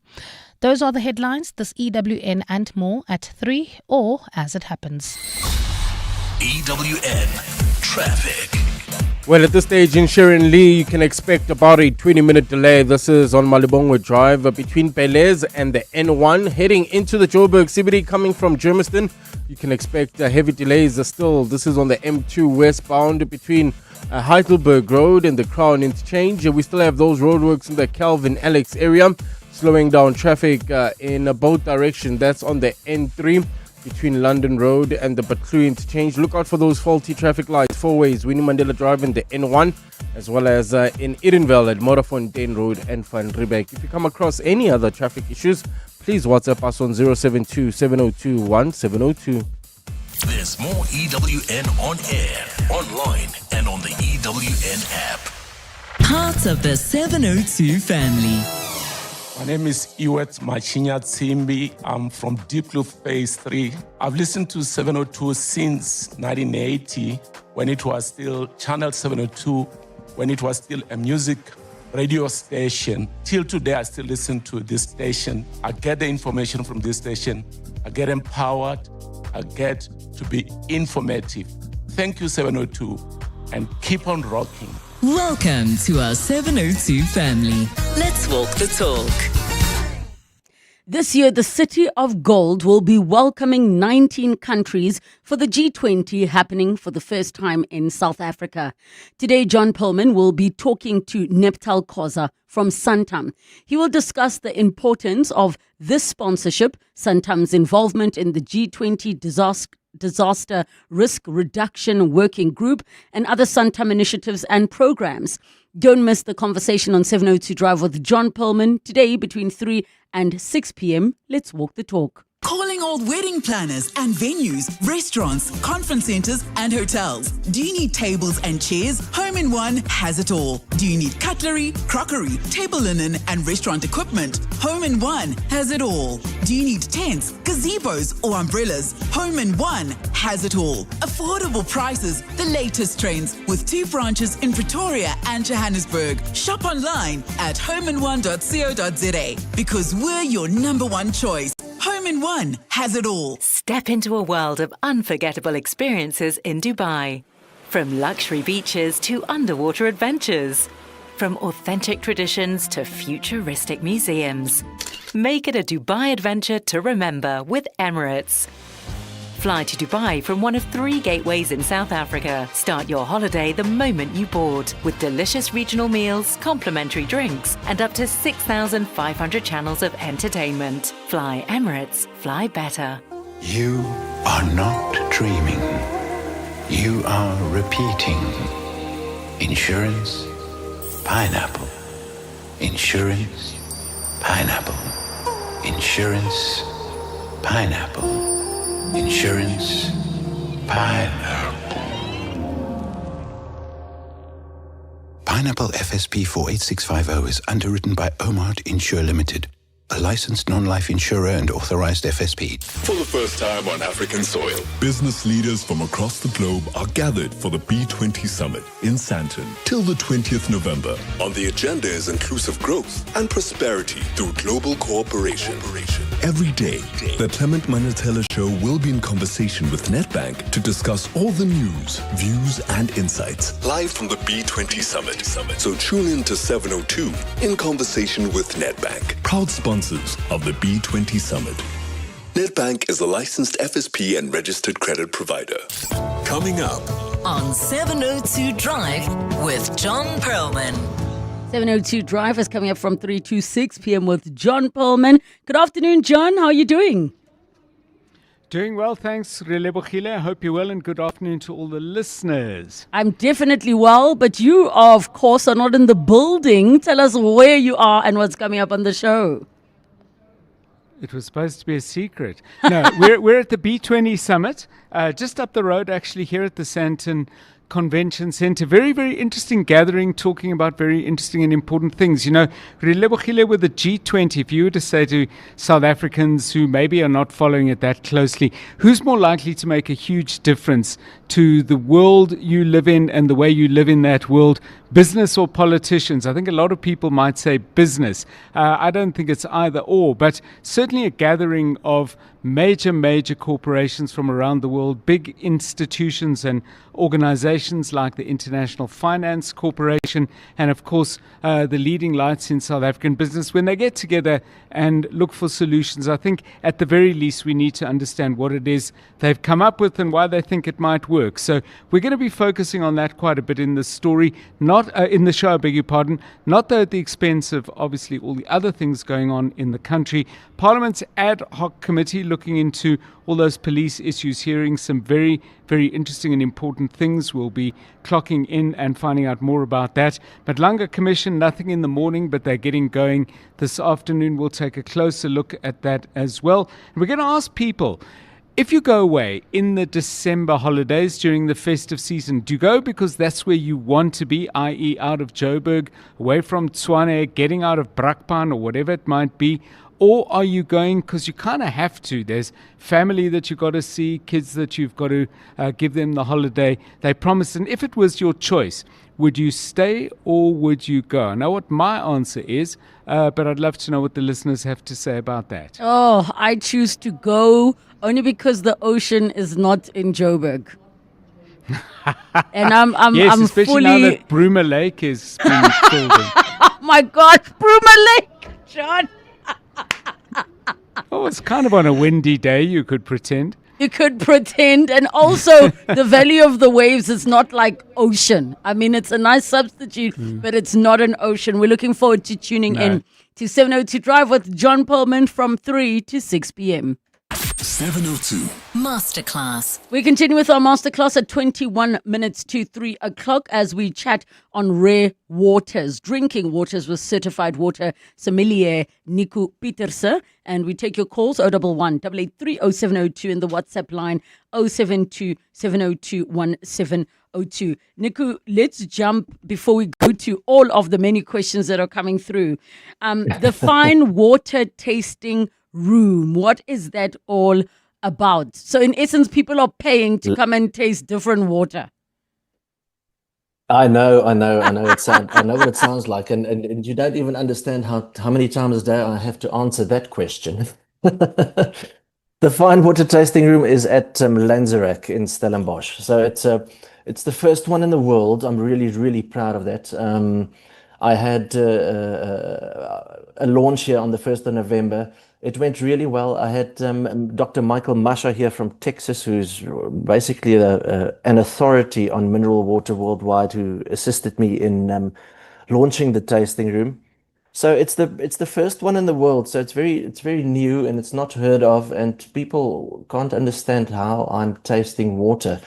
Those are the headlines, this EWN and more at 3 or as it happens. EWN Traffic. Well, at this stage in Sharon Lee, you can expect about a 20-minute delay. This is on Malibongwe Drive between Pelez and the N1 heading into the Joburg CBD coming from Germiston. You can expect heavy delays still. This is on the M2 westbound between Heidelberg Road and the Crown Interchange. We still have those roadworks in the Calvin Alex area, slowing down traffic in both directions. That's on the N3 between London Road and the Batlu Interchange. Look out for those faulty traffic lights, 4 ways, Winnie Mandela Drive and the N1, as well as in Edenville at Morafontein Road and Van Riebeck. If you come across any other traffic issues, please WhatsApp us on 072 702 1702. There's more EWN on air, online, and on the EWN app. Part of the 702 family. My name is Iwet Machinya Tsimbi. I'm from Deep Blue Phase 3. I've listened to 702 since 1980, when it was still Channel 702, when it was still a music radio station. Till today, I still listen to this station. I get the information from this station. I get empowered. I get to be informative. Thank you, 702, and keep on rocking. Welcome to our 702 family. Let's walk the talk. This year, the City of Gold will be welcoming 19 countries for the G20 happening for the first time in South Africa. Today, John Perlman will be talking to Neptal Khoza from Santam. He will discuss the importance of this sponsorship, Santam's involvement in the G20 disaster risk reduction working group, and other Santam initiatives and programs. Don't miss the conversation on 702 Drive with John Perlman today between 3 and 6 p.m. Let's walk the talk. Calling all wedding planners and venues, restaurants, conference centers, and hotels. Do you need tables and chairs? Home in One has it all. Do you need cutlery, crockery, table linen, and restaurant equipment? Home in One has it all. Do you need tents, gazebos, or umbrellas? Home in One has it all. Affordable prices, the latest trends, with 2 branches in Pretoria and Johannesburg. Shop online at homein1.co.za because we're your #1 choice. Home in One has it all. Step into a world of unforgettable experiences in Dubai. From luxury beaches to underwater adventures. From authentic traditions to futuristic museums. Make it a Dubai adventure to remember with Emirates. Fly to Dubai from one of 3 gateways in South Africa. Start your holiday the moment you board with delicious regional meals, complimentary drinks, and up to 6,500 channels of entertainment. Fly Emirates, fly better. You are not dreaming. You are repeating. Insurance, pineapple. Insurance, pineapple. Insurance, pineapple. Insurance, pineapple. Pineapple FSP 48650 is underwritten by Omart Insure Limited, a licensed non-life insurer and authorized FSP. For the first time on African soil, business leaders from across the globe are gathered for the B20 Summit in Sandton till the 20th November. On the agenda is inclusive growth and prosperity through global cooperation. Every day, the Clement Manatela Show will be in conversation with Nedbank to discuss all the news, views, and insights live from the B20 Summit. So tune in to 702 in conversation with Nedbank, proud sponsors of the B20 Summit. Nedbank is a licensed FSP and registered credit provider. Coming up on 702 Drive with John Perlman. 702 Drive is coming up from 3 to 6 p.m. with John Perlman. Good afternoon, John. How are you doing? Doing well, thanks, Relebogile. I hope you're well, and good afternoon to all the listeners. I'm definitely well, but you, of course, are not in the building. Tell us where you are and what's coming up on the show. It was supposed to be a secret. No, we're at the B20 Summit, just up the road, actually, here at the Sandton Convention Center. Very, very interesting gathering, talking about very interesting and important things. You know, Relebogile with the G20, if you were to say to South Africans who maybe are not following it that closely, who's more likely to make a huge difference to the world you live in and the way you live in that world? Business or politicians? I think a lot of people might say business. I don't think it's either or, but certainly a gathering of major corporations from around the world, big institutions and organizations like the International Finance Corporation, and of course the leading lights in South African business. When they get together and look for solutions, I think at the very least we need to understand what it is they've come up with and why they think it might work. So we're going to be focusing on that quite a bit in the story, not in the show, I beg your pardon, not though at the expense of obviously all the other things going on in the country. Parliament's ad hoc committee looking into all those police issues, hearing some very, very interesting and important things. We'll be clocking in and finding out more about that. But Langa Commission, nothing in the morning, but they're getting going this afternoon. We'll take a closer look at that as well. And we're going to ask people, if you go away in the December holidays during the festive season, do you go because that's where you want to be, i.e. out of Joburg, away from Tshwane, getting out of Brakpan or whatever it might be? Or are you going because you kind of have to? There's family that you've got to see, kids that you've got to give them the holiday they promised. And if it was your choice, would you stay or would you go? I know what my answer is, but I'd love to know what the listeners have to say about that. Oh, I choose to go only because the ocean is not in Joburg. And I'm yes, I'm especially fully... now that Bruma Lake is being filled in. Oh my God, Bruma Lake, John. Oh, it's kind of on a windy day, you could pretend. You could pretend. And also, the value of the waves is not like ocean. I mean, it's a nice substitute, but it's not an ocean. We're looking forward to tuning in to 702 Drive with John Perlman from 3 to 6 p.m. 702 Masterclass. We continue with our masterclass at 21 minutes to 3 o'clock as we chat on rare waters, drinking waters with certified water sommelier Nico Pieterse. And we take your calls 011 883 0702 in the WhatsApp line 072 702 1702. Nico, let's jump before we go to all of the many questions that are coming through. The fine water tasting room, what is that all about? So in essence, people are paying to come and taste different water. I know. I know what it sounds like, and you don't even understand how many times a day I have to answer that question. The fine water tasting room is at Lanzerac in Stellenbosch. So it's the first one in the world. I'm really proud of that. I had a launch here on the 1st of November. It went really well. I had Dr. Michael Masha here from Texas, who's basically an authority on mineral water worldwide, who assisted me in launching the tasting room. So it's the first one in the world. So it's very new and it's not heard of, and people can't understand how I'm tasting water.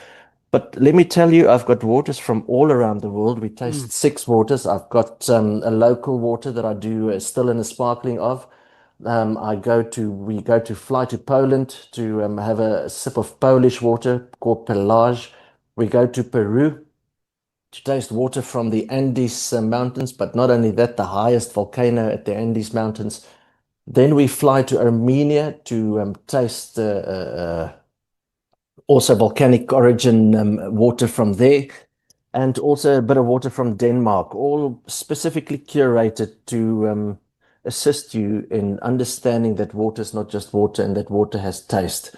But let me tell you, I've got waters from all around the world. We taste 6 waters. I've got a local water that I do still in a sparkling of. We fly to Poland to have a sip of Polish water called Pelage. We go to Peru to taste water from the Andes mountains, but not only that, the highest volcano at the Andes mountains. Then we fly to Armenia to taste also volcanic origin water from there, and also a bit of water from Denmark, all specifically curated to assist you in understanding that water is not just water and that water has taste.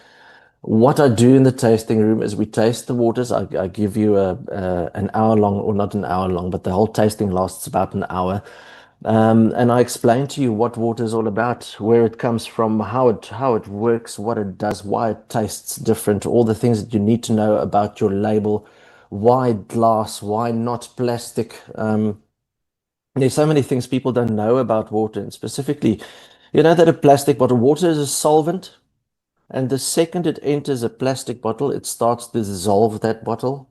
What I do in the tasting room is we taste the waters. I give you an hour long, or not an hour long, but the whole tasting lasts about an hour. And I explain to you what water is all about, where it comes from, how it works, what it does, why it tastes different, all the things that you need to know about your label, why glass, why not plastic. There's so many things people don't know about water, and specifically, you know that a plastic bottle, water is a solvent, and the second it enters a plastic bottle, it starts to dissolve that bottle.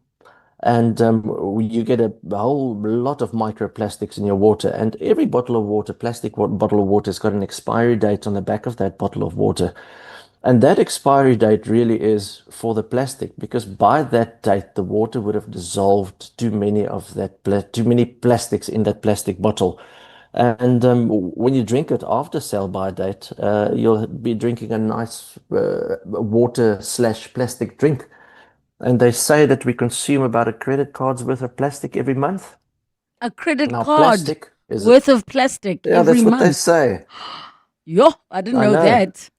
And you get a whole lot of microplastics in your water. And every bottle of water, bottle of water, has got an expiry date on the back of that bottle of water. And that expiry date really is for the plastic, because by that date, the water would have dissolved too many plastics in that plastic bottle. And when you drink it after sell-by date, you'll be drinking a nice water/plastic drink. And they say that we consume about a credit card's worth of plastic every month. A credit card worth of plastic every month? Yeah, that's what they say. Yo, I didn't know that.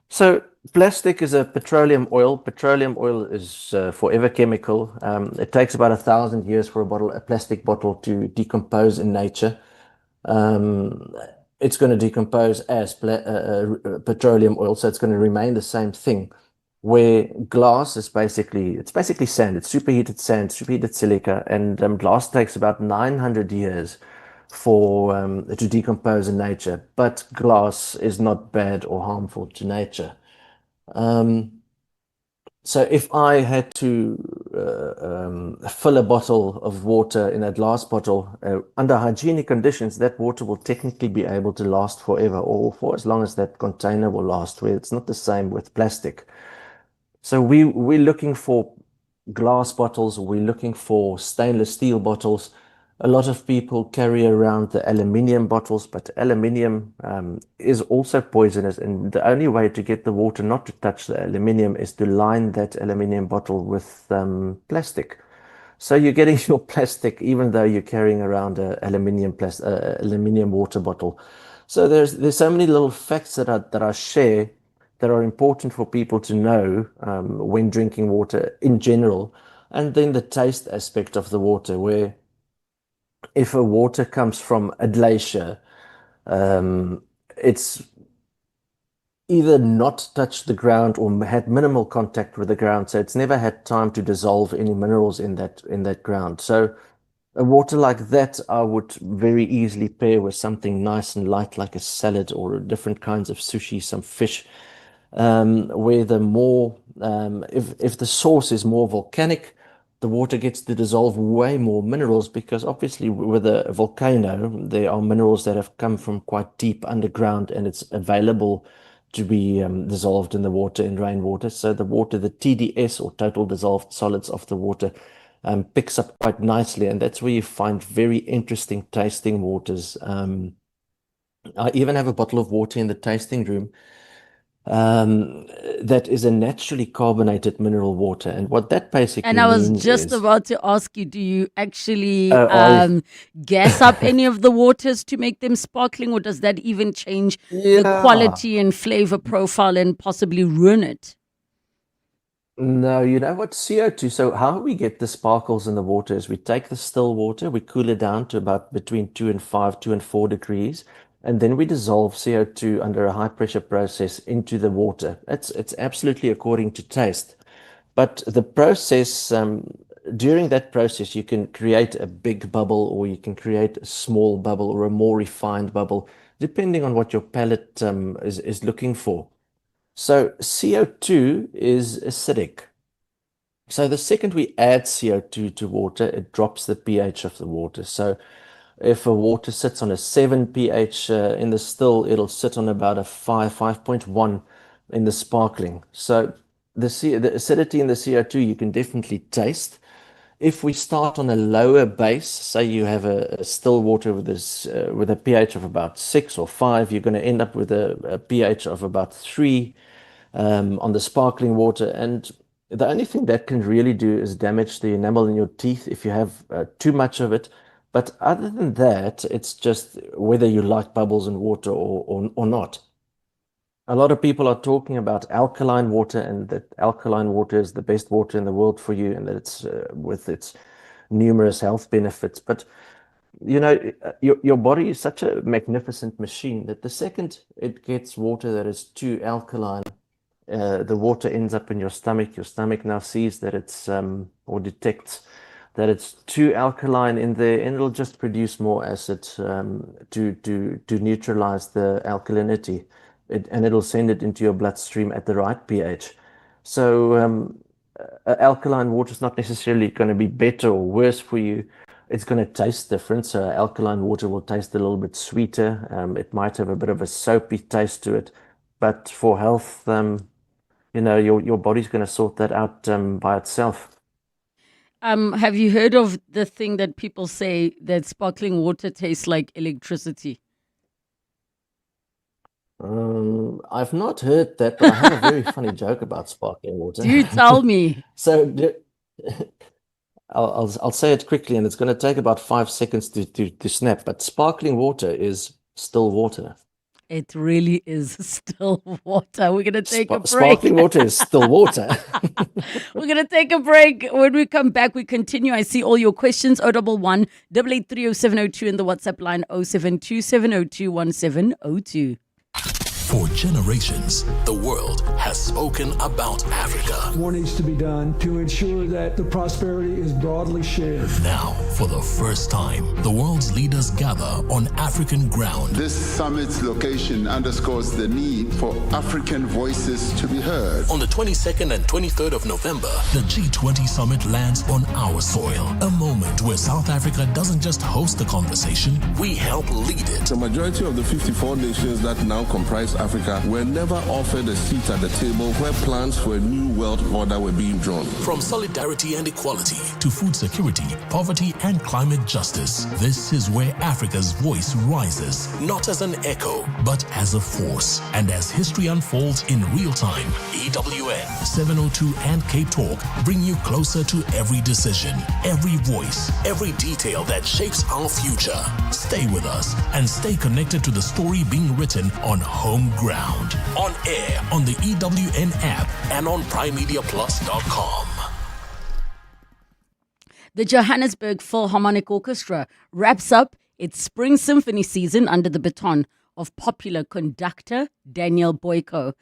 So plastic is a petroleum oil. Petroleum oil is forever chemical. It takes about 1,000 years for a plastic bottle to decompose in nature. It's going to decompose as petroleum oil, so it's going to remain the same thing. Where glass is basically sand. It's superheated sand, superheated silica, and glass takes about 900 years to decompose in nature. But glass is not bad or harmful to nature. So if I had to fill a bottle of water in a glass bottle under hygienic conditions, that water will technically be able to last forever, or for as long as that container will last. Where it's not the same with plastic. So we're looking for glass bottles, we're looking for stainless steel bottles. A lot of people carry around the aluminium bottles, but aluminium is also poisonous, and the only way to get the water not to touch the aluminium is to line that aluminium bottle with plastic. So you're getting your plastic even though you're carrying around an aluminium water bottle. So there's so many little facts that I share that are important for people to know when drinking water in general. And then the taste aspect of the water, where if a water comes from a glacier, it's either not touched the ground or had minimal contact with the ground, so it's never had time to dissolve any minerals in that ground. So a water like that I would very easily pair with something nice and light like a salad or different kinds of sushi, some fish, where the more if the source is more volcanic, the water gets to dissolve way more minerals, because obviously with a volcano there are minerals that have come from quite deep underground and it's available to be dissolved in the water, in rainwater. So the water, the TDS or total dissolved solids of the water, picks up quite nicely, and that's where you find very interesting tasting waters. I even have a bottle of water in the tasting room that is a naturally carbonated mineral water. And what that basically And I was means just is, about to ask you, do you actually I gas up any of the waters to make them sparkling, or does that even change the yeah. quality and flavor profile and possibly ruin it? No, you know what? CO2. So how we get the sparkles in the water is we take the still water, we cool it down to about between 2 and 4 degrees, and then we dissolve CO2 under a high pressure process into the water. It's absolutely according to taste. But the process, during that process, you can create a big bubble or you can create a small bubble or a more refined bubble, depending on what your palate is looking for. So CO2 is acidic. So the second we add CO2 to water, it drops the pH of the water. So if a water sits on a 7 pH in the still, it'll sit on about a 5.1 in the sparkling. So the acidity in the CO2 you can definitely taste. If we start on a lower base, say you have a still water with a pH of about 6 or 5, you're going to end up with a pH of about 3 on the sparkling water. And the only thing that can really do is damage the enamel in your teeth if you have too much of it. But other than that, it's just whether you like bubbles in water or not. A lot of people are talking about alkaline water, and that alkaline water is the best water in the world for you, and that it's with its numerous health benefits. But you know, your body is such a magnificent machine that the second it gets water that is too alkaline, the water ends up in your stomach. Your stomach now sees that it's or detects that it's too alkaline in there, and it'll just produce more acid to neutralize the alkalinity, and it'll send it into your bloodstream at the right pH. So alkaline water is not necessarily going to be better or worse for you. It's going to taste different. So alkaline water will taste a little bit sweeter. It might have a bit of a soapy taste to it, but for health, you know, your body's going to sort that out by itself. Have you heard of the thing that people say that sparkling water tastes like electricity? I've not heard that, but I have a very funny joke about sparkling water. Do tell me. So I'll say it quickly, and it's going to take about 5 seconds to snap. But sparkling water is still water. It really is still water. We're going to take a break. Sparkling water is still water. We're going to take a break. When we come back, we continue. I see all your questions. 011 883 0702 in the WhatsApp line 072 702 1702. For generations, the world has spoken about Africa. More needs to be done to ensure that the prosperity is broadly shared. Now, for the first time, the world's leaders gather on African ground. This summit's location underscores the need for African voices to be heard. On the 22nd and 23rd of November, the G20 summit lands on our soil. A moment where South Africa doesn't just host the conversation, we help lead it. The majority of the 54 nations that now comprise Africa were never offered a seat at the table where plans for a new world order were being drawn. From solidarity and equality to food security, poverty, and climate justice, this is where Africa's voice rises, not as an echo, but as a force. And as history unfolds in real time, EWN, 702 and Cape Talk bring you closer to every decision, every voice, every detail that shapes our future. Stay with us and stay connected to the story being written on home ground, on air, on the EWN app, and on primemediaplus.com. The Johannesburg Philharmonic Orchestra wraps up its spring symphony season under the baton of popular conductor Daniel Boyko,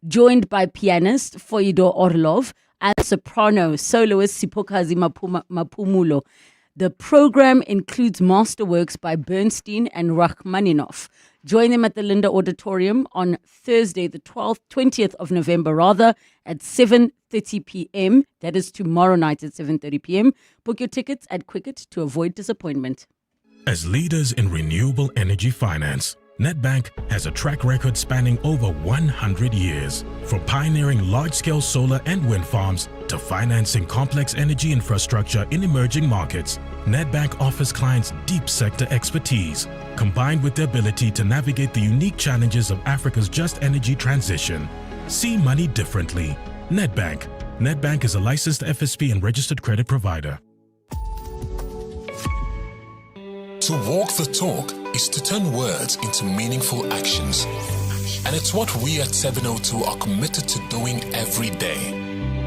joined by pianist Foido Orlov and soprano soloist Sipokazi Mapumulo. The program includes masterworks by Bernstein and Rachmaninoff. Join them at the Linda Auditorium on Thursday, the 20th of November, at 7:30 p.m. That is tomorrow night at 7:30 p.m. Book your tickets at Quicket to avoid disappointment. As leaders in renewable energy finance, Nedbank has a track record spanning over 100 years. From pioneering large-scale solar and wind farms to financing complex energy infrastructure in emerging markets, Nedbank offers clients deep sector expertise, combined with the ability to navigate the unique challenges of Africa's just energy transition. See money differently. Nedbank. Nedbank is a licensed FSP and registered credit provider. To walk the talk is to turn words into meaningful actions. And it's what we at 702 are committed to doing every day.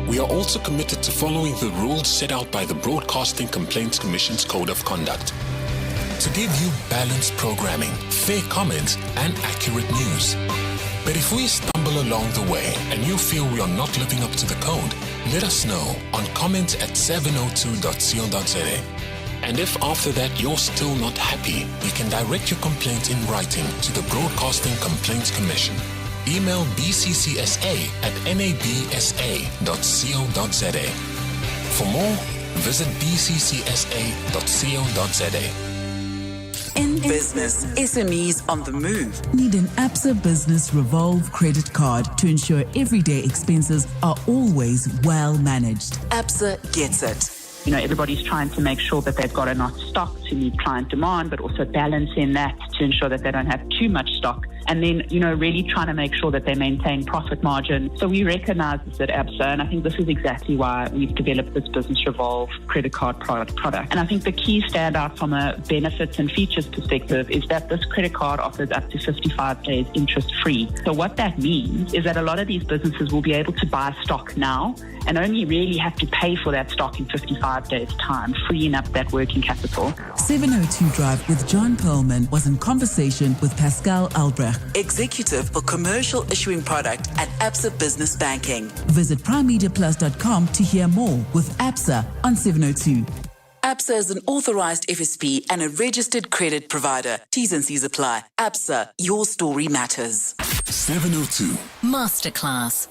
We are also committed to following the rules set out by the Broadcasting Complaints Commission's Code of Conduct. To give you balanced programming, fair comments, and accurate news. But if we stumble along the way and you feel we are not living up to the code, let us know on comment@702.co.za. And if after that you're still not happy, you can direct your complaint in writing to the Broadcasting Complaints Commission. Email bccsa@nabsa.co.za. For more, visit bccsa.co.za. In business, SMEs on the move need an Absa Business Revolve credit card to ensure everyday expenses are always well managed. Absa gets it. You know, everybody's trying to make sure that they've got enough stock to meet client demand, but also balancing that to ensure that they don't have too much stock. And then, you know, really trying to make sure that they maintain profit margin. So we recognize this at Absa, and I think this is exactly why we've developed this Business Revolve credit card product. And I think the key standout from a benefits and features perspective is that this credit card offers up to 55 days interest-free. So what that means is that a lot of these businesses will be able to buy stock now and only really have to pay for that stock in 55 days' time, freeing up that working capital. 702 Drive with John Perlman was in conversation with Pascal Albrecht, Executive for Commercial Issuing Product at Absa Business Banking. Visit primemediaplus.com to hear more with Absa on 702. Absa is an authorized FSP and a registered credit provider. T's and C's apply. Absa, your story matters. 702 Masterclass.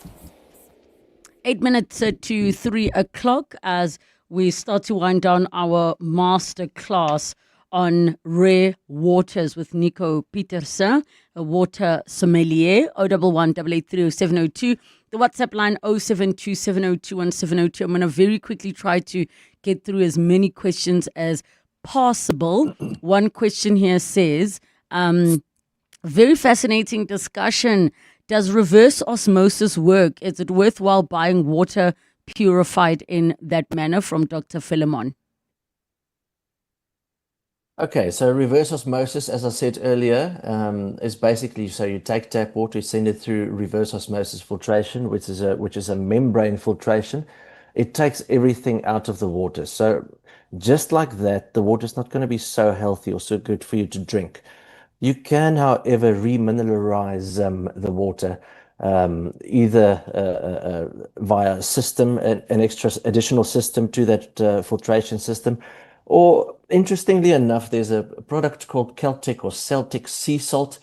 8 minutes to 3 o'clock as we start to wind down our masterclass on rare waters with Nico Petersen, a water sommelier. 011-883-0702. The WhatsApp line 0727021702. I'm going to very quickly try to get through as many questions as possible. One question here says, very fascinating discussion. Does reverse osmosis work? Is it worthwhile buying water purified in that manner? From Dr. Philemon. Okay, so reverse osmosis, as I said earlier, is basically, so you take tap water, you send it through reverse osmosis filtration, which is a membrane filtration. It takes everything out of the water. So just like that, the water is not going to be so healthy or so good for you to drink. You can, however, remineralize the water either via a system, an extra additional system to that filtration system, or interestingly enough, there's a product called Celtic or Celtic sea salt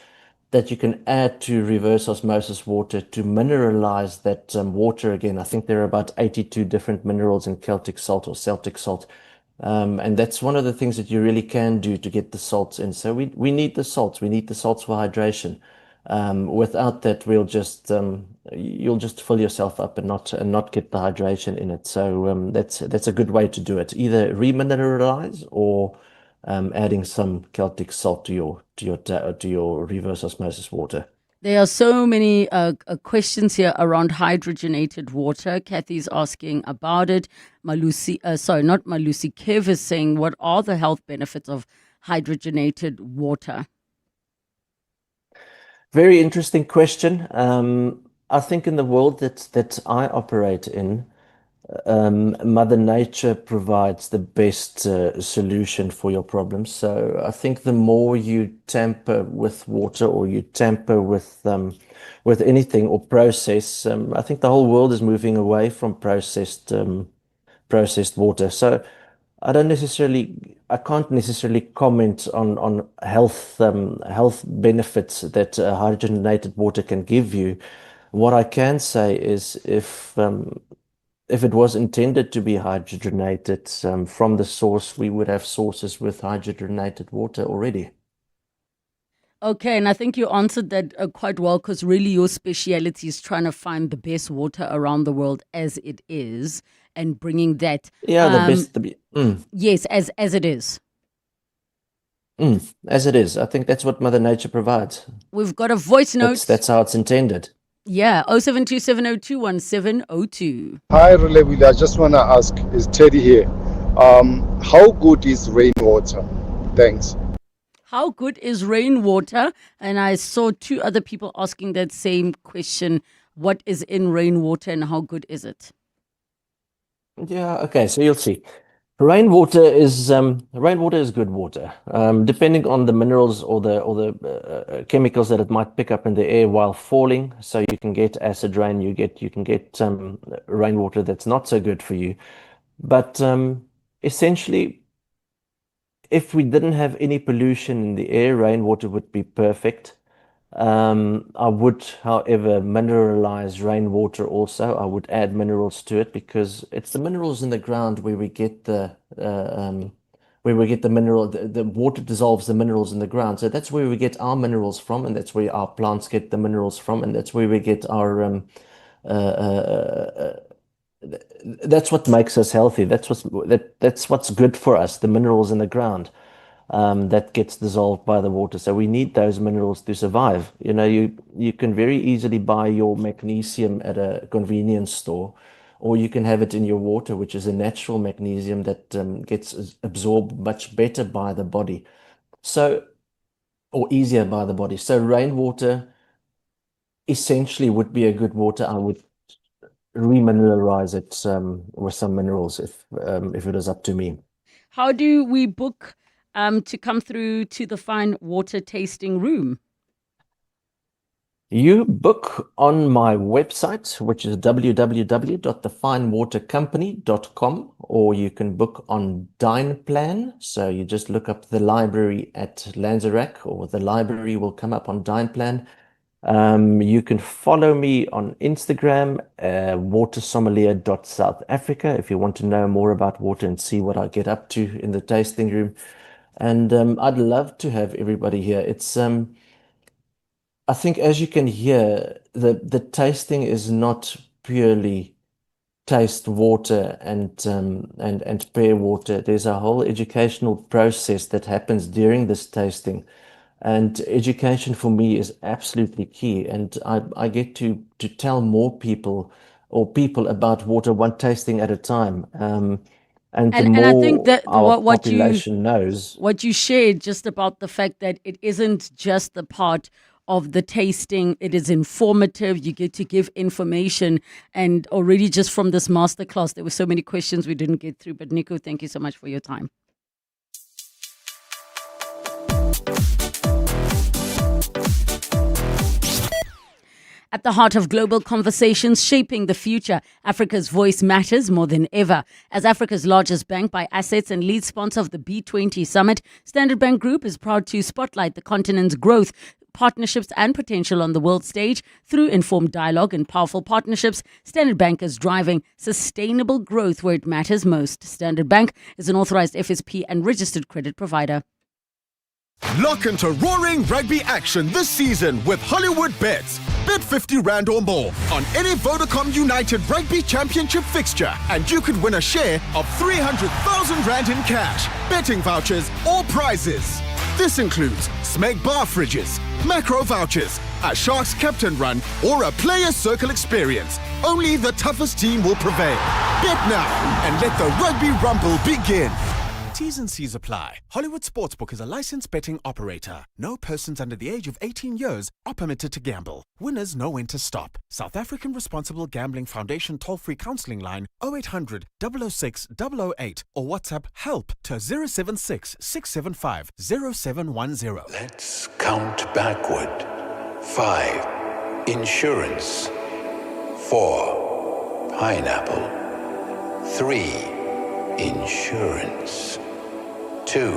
that you can add to reverse osmosis water to mineralize that water again. I think there are about 82 different minerals in Celtic salt or Celtic salt. And that's one of the things that you really can do to get the salts in. So we need the salts. We need the salts for hydration. Without that, you'll just fill yourself up and not get the hydration in it. So that's a good way to do it. Either remineralize or adding some Celtic salt to your reverse osmosis water. There are so many questions here around hydrogenated water. Kathy's asking about it. Malusi, not Malusi, Kev is saying, what are the health benefits of hydrogenated water? Very interesting question. I think in the world that I operate in, Mother Nature provides the best solution for your problems. So I think the more you tamper with water or you tamper with anything or process, I think the whole world is moving away from processed water. So I can't necessarily comment on health benefits that hydrogenated water can give you. What I can say is if it was intended to be hydrogenated from the source, we would have sources with hydrogenated water already. Okay, and I think you answered that quite well, because really your speciality is trying to find the best water around the world as it is and bringing that. Yeah, the best. Yes, as it is. As it is. I think that's what Mother Nature provides. We've got a voice note. That's how it's intended. Yeah, 0727021702. Hi, Relebogile. I just want to ask, is Teddy here? How good is rainwater? Thanks. How good is rainwater? And I saw two other people asking that same question. What is in rainwater and how good is it? Yeah, okay, so you'll see. Rainwater is good water, depending on the minerals or the chemicals that it might pick up in the air while falling. So you can get acid rain, you can get rainwater that's not so good for you. But essentially, if we didn't have any pollution in the air, rainwater would be perfect. I would, however, mineralize rainwater also. I would add minerals to it because it's the minerals in the ground where we get the mineral. The water dissolves the minerals in the ground, so that's where we get our minerals from, and that's where our plants get the minerals from, and that's where we get our that's what makes us healthy. That's what's good for us. The minerals in the ground. That gets dissolved by the water. So we need those minerals to survive. You know, you can very easily buy your magnesium at a convenience store, or you can have it in your water, which is a natural magnesium that gets absorbed much better by the body. Or easier by the body. So rainwater essentially would be a good water. I would remineralize it with some minerals if it is up to me. How do we book to come through to the fine water tasting room? You book on my website, which is www.thefinewatercompany.com, or you can book on DinePlan. So you just look up the library at Lanzerac, or the library will come up on DinePlan. You can follow me on Instagram, watersommelier.southafrica, if you want to know more about water and see what I get up to in the tasting room. And I'd love to have everybody here. It's I think, as you can hear, the tasting is not purely taste water and pair water. There's a whole educational process that happens during this tasting, and education for me is absolutely key. And I get to tell more people about water one tasting at a time. And the more I think that our population knows. What you shared just about the fact that it isn't just the part of the tasting, it is informative. You get to give information. And already just from this masterclass, there were so many questions we didn't get through. But Nico, thank you so much for your time. At the heart of global conversations shaping the future, Africa's voice matters more than ever. As Africa's largest bank by assets and lead sponsor of the B20 Summit, Standard Bank Group is proud to spotlight the continent's growth, partnerships and potential on the world stage. Through informed dialogue and powerful partnerships, Standard Bank is driving sustainable growth where it matters most. Standard Bank is an authorized FSP and registered credit provider. Lock into roaring rugby action this season with Hollywood Bets. Bet 50 Rand or more on any Vodacom United Rugby Championship fixture, and you could win a share of 300,000 Rand in cash, betting vouchers or prizes. This includes Smeg bar fridges, macro vouchers, a Sharks captain run, or a player circle experience. Only the toughest team will prevail. Bet now and let the rugby rumble begin. T's and C's apply. Hollywood Sportsbook is a licensed betting operator. No persons under the age of 18 years are permitted to gamble. Winners know when to stop. South African Responsible Gambling Foundation toll-free counseling line 0800 006 008 or WhatsApp HELP to 076 675 0710. Let's count backward. 5. Insurance. 4. Pineapple. 3. Insurance. 2.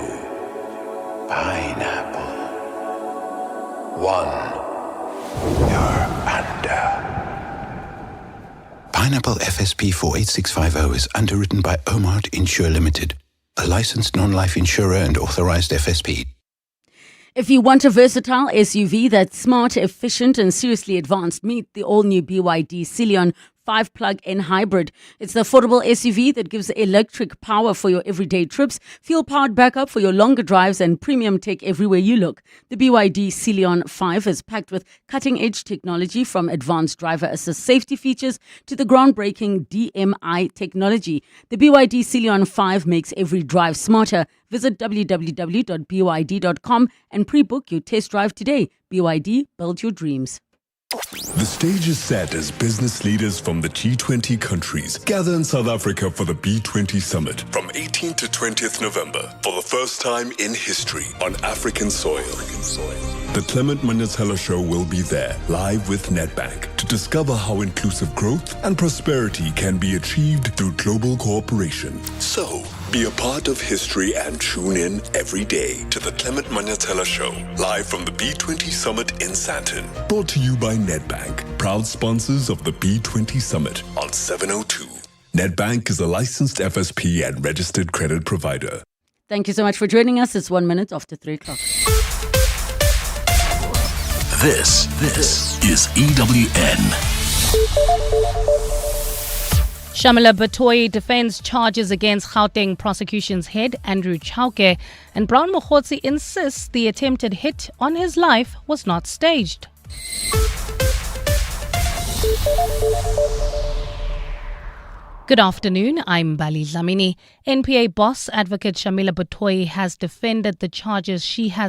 Pineapple. 1. You're under. Pineapple FSP 48650 is underwritten by Omart Insure Limited, a licensed non-life insurer and authorized FSP. If you want a versatile SUV that's smart, efficient, and seriously advanced, meet the all-new BYD Celion 5 plug-in hybrid. It's the affordable SUV that gives electric power for your everyday trips, fuel-powered backup for your longer drives, and premium tech everywhere you look. The BYD Celion 5 is packed with cutting-edge technology, from advanced driver assist safety features to the groundbreaking DMI technology. The BYD Celion 5 makes every drive smarter. Visit www.byd.com and pre-book your test drive today. BYD, build your dreams. The stage is set as business leaders from the G20 countries gather in South Africa for the B20 Summit from 18th to 20th November for the first time in history on African soil. The Clement Manyatela Show will be there, live with Nedbank, to discover how inclusive growth and prosperity can be achieved through global cooperation. So, be a part of history and tune in every day to the Clement Manyatela Show, live from the B20 Summit in Sandton. Brought to you by Nedbank, proud sponsors of the B20 Summit on 702. Nedbank is a licensed FSP and registered credit provider. Thank you so much for joining us. It's 1 minute after 3 o'clock. This is EWN. Shamila Batoyi defends charges against Gauteng prosecution's head, Andrew Chauke, and Brown Mokhotsi insists the attempted hit on his life was not staged. Good afternoon, I'm Bali Dlamini. NPA boss advocate Shamila Batoyi has defended the charges she has